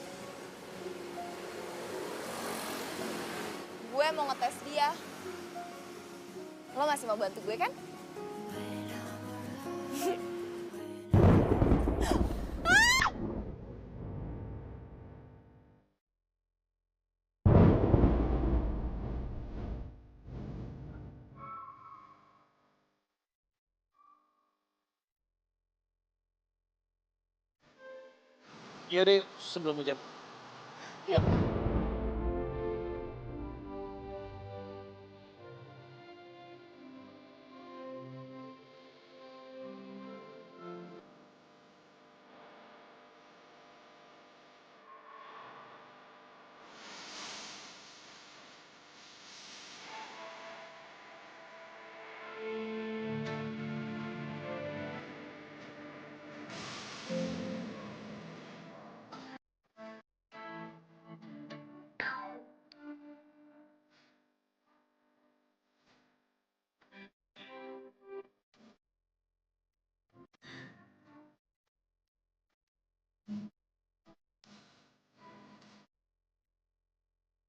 Gue mau ngetes dia. Lo masih mau bantu gue kan? Iya deh, sebelum hujan.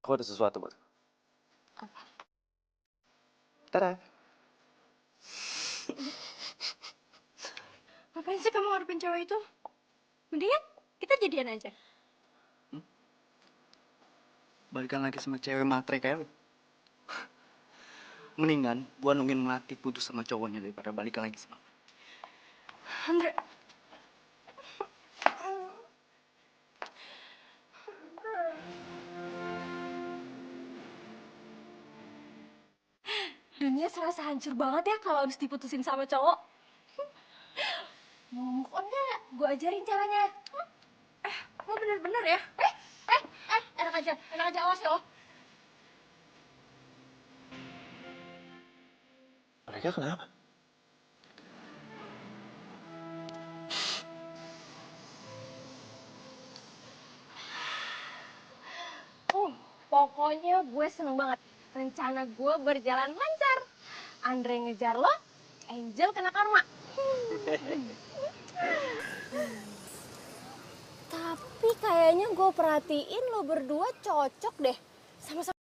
Aku ada sesuatu buat. Apa? Tada. Ngapain sih kamu ngarepin cewek itu? Mendingan kita jadian aja. Balikan lagi sama cewek matre kayak lu. Mendingan gua nungguin Melati putus sama cowoknya daripada balikan lagi sama. Andre. Dunia serasa hancur banget ya kalau harus diputusin sama cowok. Mau move on nggak? Gue ajarin caranya. Lo bener-bener ya? Enak aja awas ya lo. Mereka kenapa? Pokoknya gue seneng banget. Rencana gue berjalan lancar. Andre ngejar lo, Angel kena karma. Tapi kayaknya gue perhatiin lo berdua cocok deh. Sama-sama.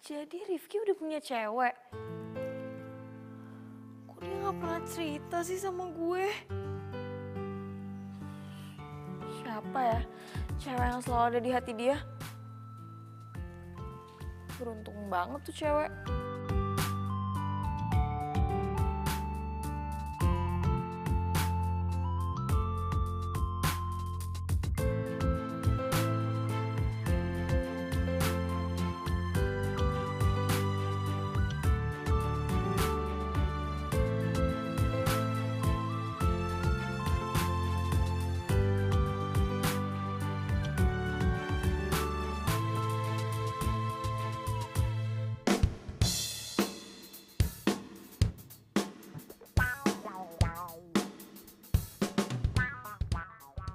Jadi Rifki udah punya cewek? Kok dia gak pernah cerita sih sama gue? Siapa ya cewek yang selalu ada di hati dia? Beruntung banget tuh cewek.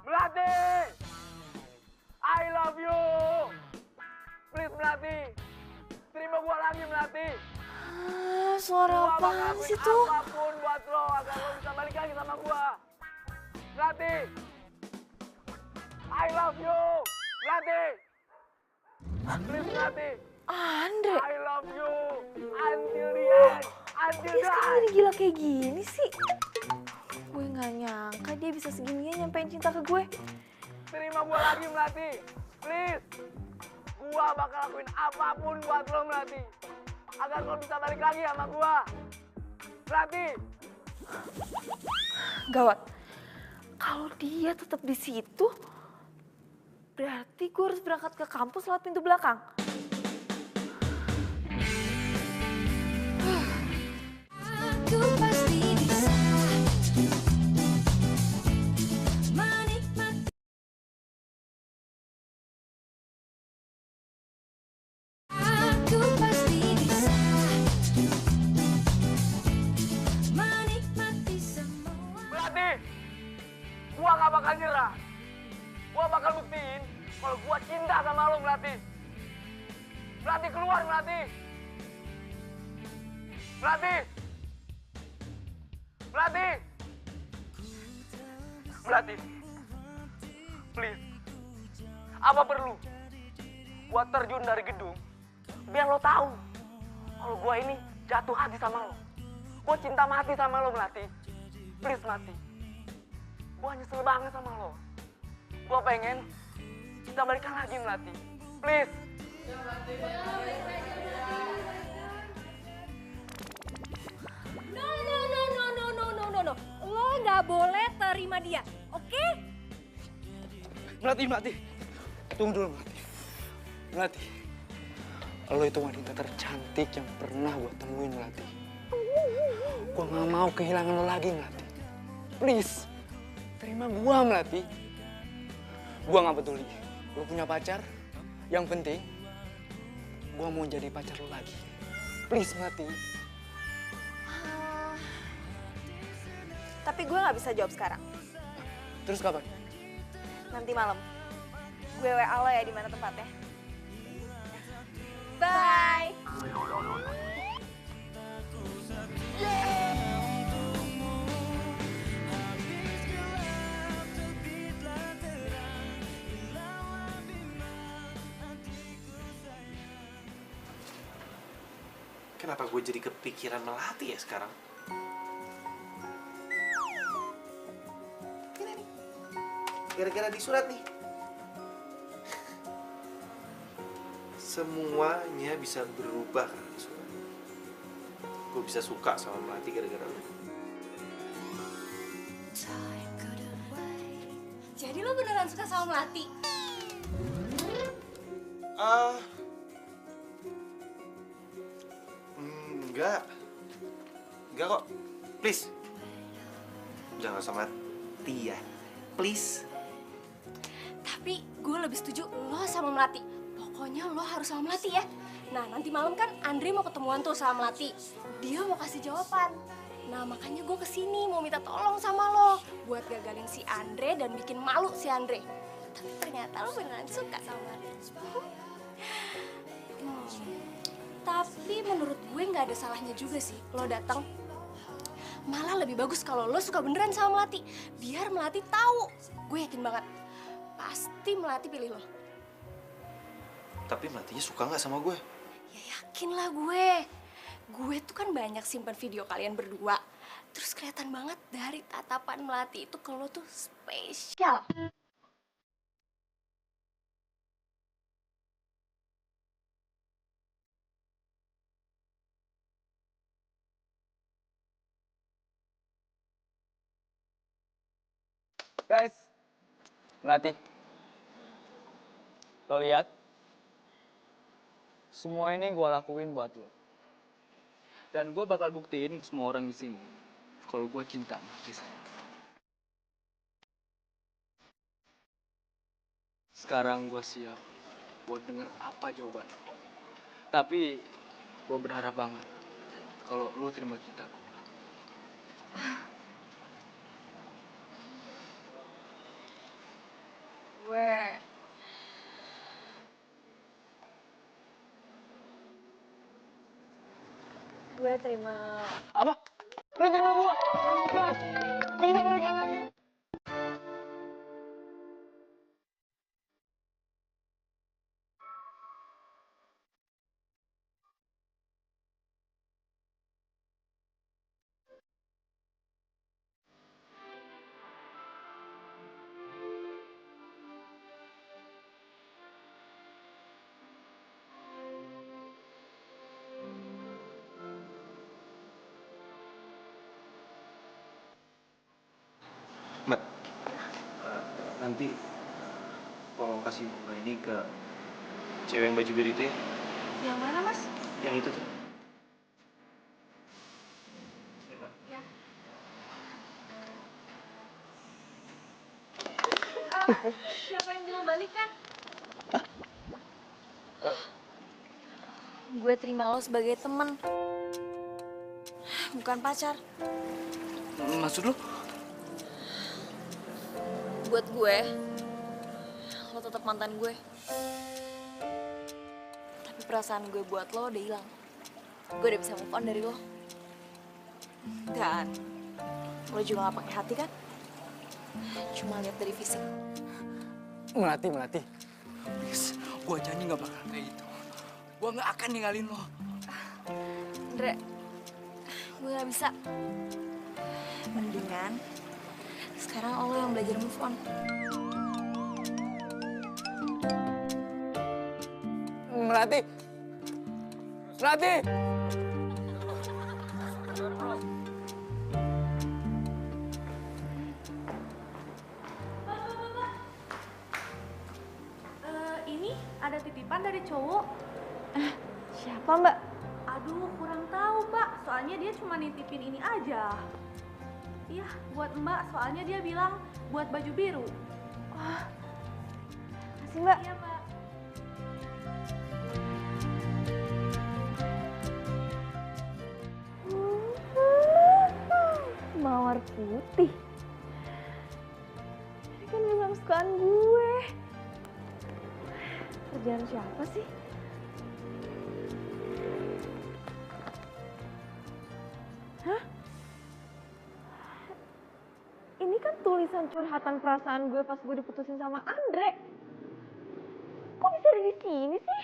Melati! I love you! Please Melati! Terima gua lagi Melati! Suara Gua bakal apaan lakuin sih tuh? apapun buat lo agar lo bisa balik lagi sama gua. Melati! I love you! Melati! Please Melati! Andre, I love you! Until the end! Until dia the sekarang end! jadi gila kayak gini sih. Gue gak nyangka dia bisa segininya nyampein cinta ke gue. Terima gua lagi Melati! Please! Gua bakal lakuin apapun buat lo Melati. Agar lo bisa balik lagi sama gua. Melati! Gawat. Kalau dia tetap di situ, berarti gue harus berangkat ke kampus lewat pintu belakang. Aku pasti bisa menikmati. Aku pasti bisa menikmati semua. Melati! Gua gak bakal nyerah. Gua bakal buktiin kalau gua cinta sama lo Melati. Melati keluar Melati! Melati! Melati! Melati! Please. Apa perlu gua terjun dari gedung biar lo tahu kalau gua ini jatuh hati sama lo. Gua cinta mati sama lo Melati. Please Melati. Gua nyesel banget sama lo. Gua pengen kita balikan lagi Melati. Please. No. Lo nggak boleh terima dia, oke? Melati. Tunggu dulu, Melati. Melati. Lo itu wanita tercantik yang pernah gue temuin, Melati. Gue gak mau kehilangan lo lagi, Melati. Please, terima gue, Melati. Gue gak peduli. Lo punya pacar, yang penting gue mau jadi pacar lo lagi. Please, Melati. Tapi gue nggak bisa jawab sekarang. Terus kapan? Nanti malam. Gue WA lo ya di mana tempatnya. Bye. Kenapa gue jadi kepikiran Melati ya sekarang? Ini nih. Gara-gara di surat nih. Semuanya bisa berubah karena di surat. Gue bisa suka sama Melati gara-gara lu. Jadi lo beneran suka sama Melati? Enggak kok. Please. Jangan sama Tia. Please. Tapi gue lebih setuju lo sama Melati. Pokoknya lo harus sama Melati ya. Nah nanti malam kan Andre mau ketemuan tuh sama Melati. Dia mau kasih jawaban. Nah makanya gue kesini mau minta tolong sama lo. Buat gagalin si Andre dan bikin malu si Andre. Tapi ternyata lo beneran suka sama Melati. Tapi menurut gue nggak ada salahnya juga sih lo datang. Malah lebih bagus kalau lo suka beneran sama Melati. Biar Melati tahu. Gue yakin banget. Pasti Melati pilih lo. Tapi Melatinya suka nggak sama gue? Ya yakin lah gue. Gue tuh kan banyak simpen video kalian berdua. Terus kelihatan banget dari tatapan Melati itu kalau tuh spesial. Guys, Melati. Lo lihat? Semua ini gue lakuin buat lo. Dan gue bakal buktiin ke semua orang di sini kalau gue cinta sama Risa. Sekarang gue siap buat denger apa jawaban lo. Tapi gue berharap banget kalau lo terima cinta gue. Gue terima. Apa? Lo terima gue? Guys, bisa balikan lagi. Mbak, nanti tolong kasih bunga ini ke cewek yang baju biru itu ya. Yang mana, Mas? Yang itu tuh. Siapa yang bilang balikan? Gue terima lo sebagai temen. Bukan pacar. Maksud lo? Buat gue, lo tetap mantan gue. Tapi perasaan gue buat lo udah hilang. Gue udah bisa move on dari lo. Dan lo juga gak pakai hati kan? Cuma lihat dari fisik. Melati. Please, gue janji gak bakal kayak gitu. Gue gak akan ninggalin lo. Andre, gue gak bisa. Mendingan sekarang lo yang belajar move on. Melati. Ini ada titipan dari cowok. Siapa, Mbak? Aduh, kurang tahu, Mbak. Soalnya dia cuma nitipin ini aja. Iya, buat Mbak. Soalnya dia bilang buat baju biru. Makasih, Mbak. Iya, Mbak. Mawar putih. Ini kan memang kesukaan gue. Kerjaan siapa sih? Hah? Ini kan tulisan curhatan perasaan gue pas gue diputusin sama Andre. Kok bisa ada di sini sih?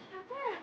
Siapa ya?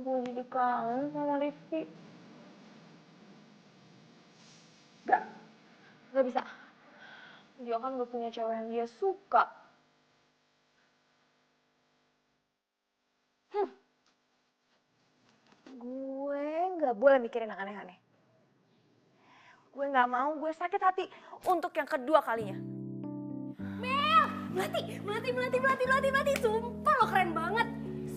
Gue jadi kangen sama Rifki. Gak bisa. Dia kan gak punya cewek yang dia suka. Gue gak boleh mikirin yang aneh-aneh. Gue gak mau, gue sakit hati untuk yang kedua kalinya. Melati, sumpah lo keren banget.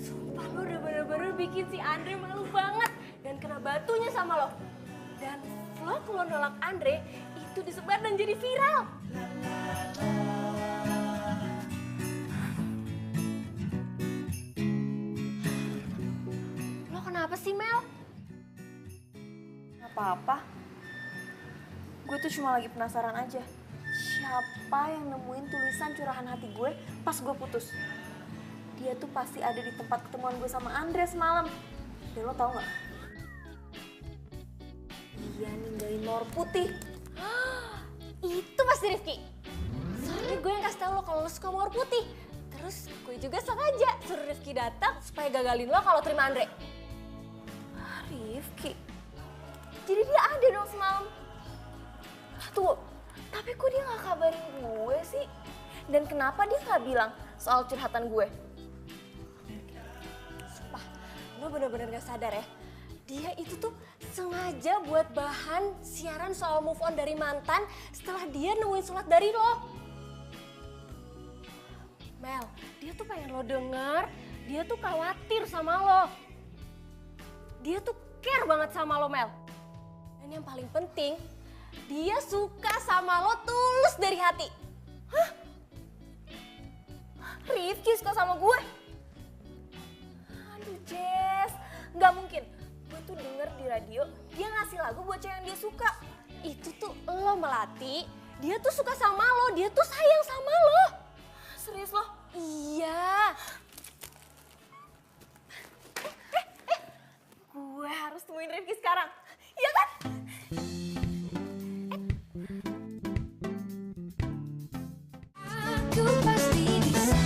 Sumpah lo udah bener-bener bikin si Andre malu banget dan kena batunya sama lo. Dan vlog lo nolak Andre itu disebar dan jadi viral. Lo kenapa sih, Mel? Gak apa-apa. Gue tuh cuma lagi penasaran aja. Siapa yang nemuin tulisan curahan hati gue pas gue putus? Dia tuh pasti ada di tempat ketemuan gue sama Andre semalam. Dan lo tau gak? Dia ninggalin mawar putih. Itu pasti Rifki. Soalnya gue yang kasih tau lo kalau lo suka mawar putih. Terus gue juga sengaja suruh Rifki datang supaya gagalin lo kalau terima Andre. Rifki? Jadi dia ada dong semalam? Tunggu, tapi kok dia gak kabarin gue sih? Dan kenapa dia gak bilang soal curhatan gue? Sumpah, lo bener-bener gak sadar ya. Dia itu tuh sengaja buat bahan siaran soal move on dari mantan setelah dia nemuin surat dari lo. Mel, dia tuh pengen lo denger, dia tuh khawatir sama lo. Dia tuh care banget sama lo, Mel. Dan yang paling penting, dia suka sama lo tulus dari hati. Hah? Rifki suka sama gue? Aduh Jess, gak mungkin. Gue tuh denger di radio, dia ngasih lagu buat cewek yang dia suka. Itu tuh lo Melati, dia tuh suka sama lo, dia tuh sayang sama lo. Serius lo? Iya. Gue harus temuin Rifki sekarang, iya kan? Aku pasti bisa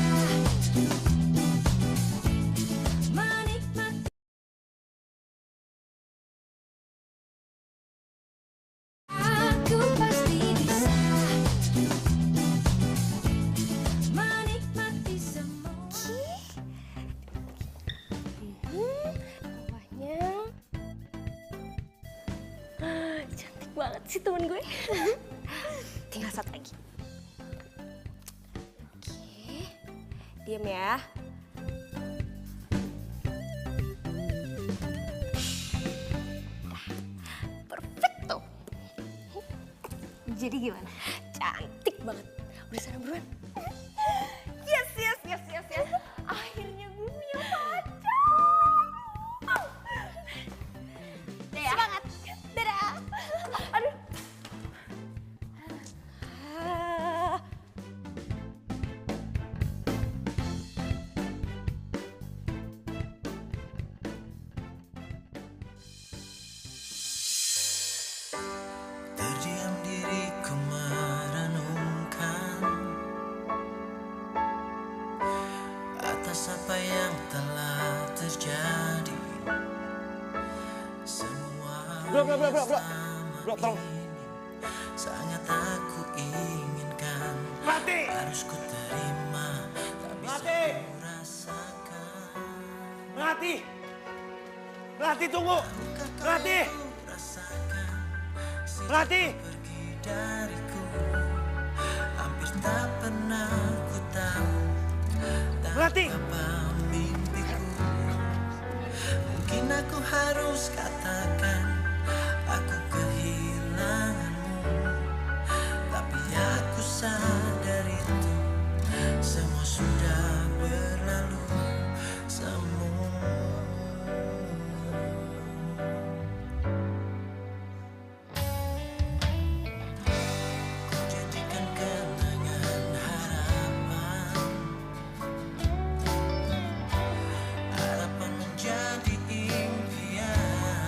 menikmati. Aku pasti bisa menikmati semua. Bawahnya. Cantik banget sih temen gue. Tinggal satu lagi. Diam ya. Perfecto. Jadi gimana? Cantik banget. Udah sana buruan. Yes. Akhirnya gue punya pacar. Semangat. Dadah. Aduh. Terdiam diriku merenungkan atas apa yang telah terjadi. Semua Bro, tolong. sangat aku inginkan. Melati! Harus ku terima, tak bisa Melati! ku rasakan. Melati! Melati tunggu! Melati! Melati! Pergi dariku, hampir tak pernah ku tahu. Melati! Apa mimpiku? Mungkin aku harus katakan aku kehilanganmu, tapi aku sadar itu semua sudah berlalu. Semua ku jadikan kenangan harapan. Harapan menjadi impian.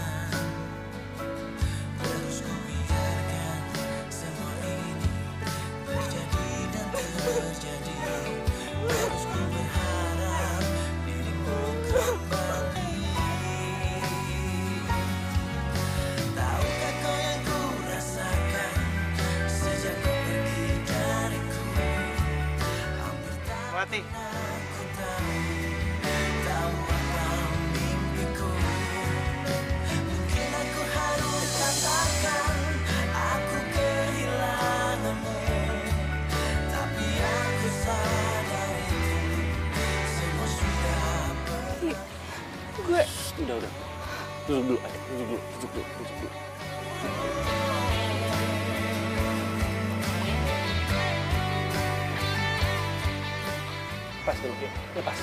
Rati. Tahu apa mimpiku. Mungkin aku harus katakan aku kehilanganmu. Tapi aku sadar itu semua sudah Ih, gue Udah. Duduk dulu, ayo. Duduk dulu. Lepas dulu, ya. Lepas.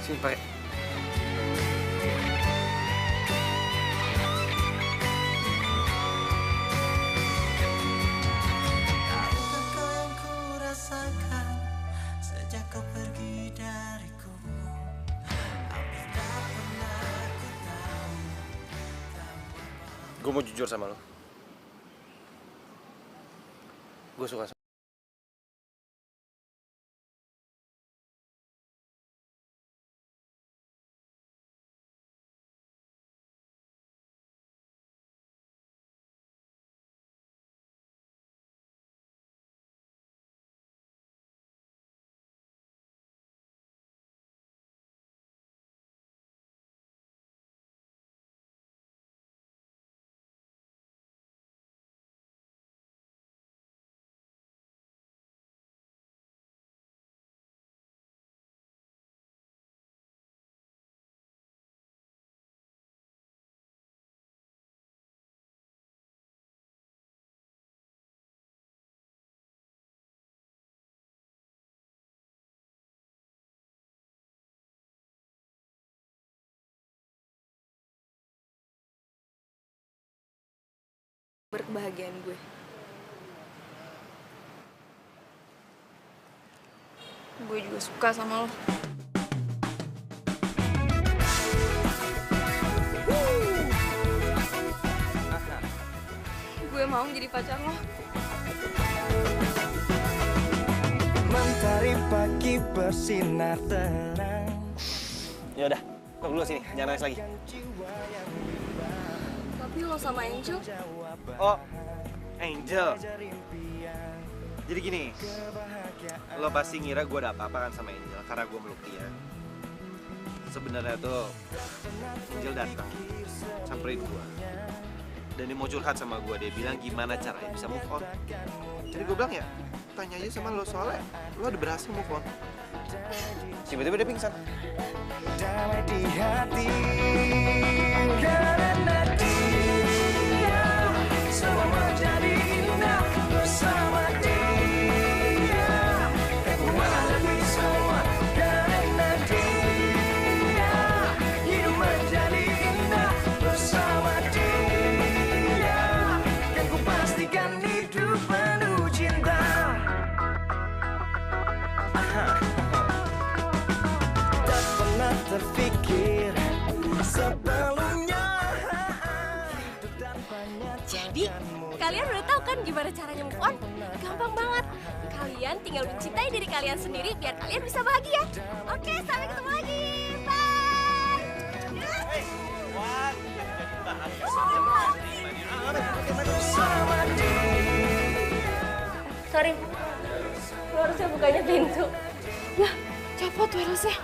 Sini pakai. Tahukah kau yang ku rasakan sejak kau pergi dariku? Hampir tak pernah ku tahu. Gue mau jujur sama lo. Gue suka sama berkebahagiaan gue. Gue juga suka sama lo. Gue mau jadi pacar lo. Mentari pagi bersinar terang. Ya udah, peluk dulu sini, jangan nangis lagi. Tapi lo sama Angel, Oh, Angel. Jadi gini, lo pasti ngira gue ada apa-apa kan sama Angel karena gue meluk dia. Sebenarnya tuh Angel datang, samperin gue. Dan dia mau curhat sama gue, dia bilang gimana caranya bisa move on. Jadi gue bilang ya, tanya aja sama lo soalnya lo udah berhasil move on. Tiba-tiba dia pingsan. Damai di hati karena dia semua jadi indah bersama dia. Kekuatan lebih semua karena dia hidup menjadi indah bersama dia. Kan ku pastikan hidup penuh cinta. Tak pernah terfikir sebelumnya. Jadi, kalian udah tahu kan gimana caranya move on? Gampang banget. Kalian tinggal mencintai diri kalian sendiri biar kalian bisa bahagia. Oke, sampai ketemu lagi. Bye. Sorry, lo harusnya bukanya pintu. Ya, copot wirelessnya.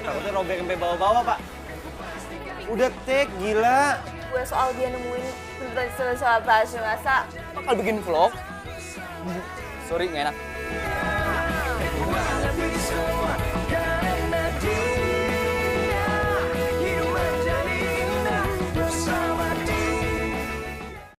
Takutnya robek sampai bawah-bawah, Pak. Udah take, gila. gue soal dia nemuin soal bahasa Bakal bikin vlog. Sorry, nggak enak.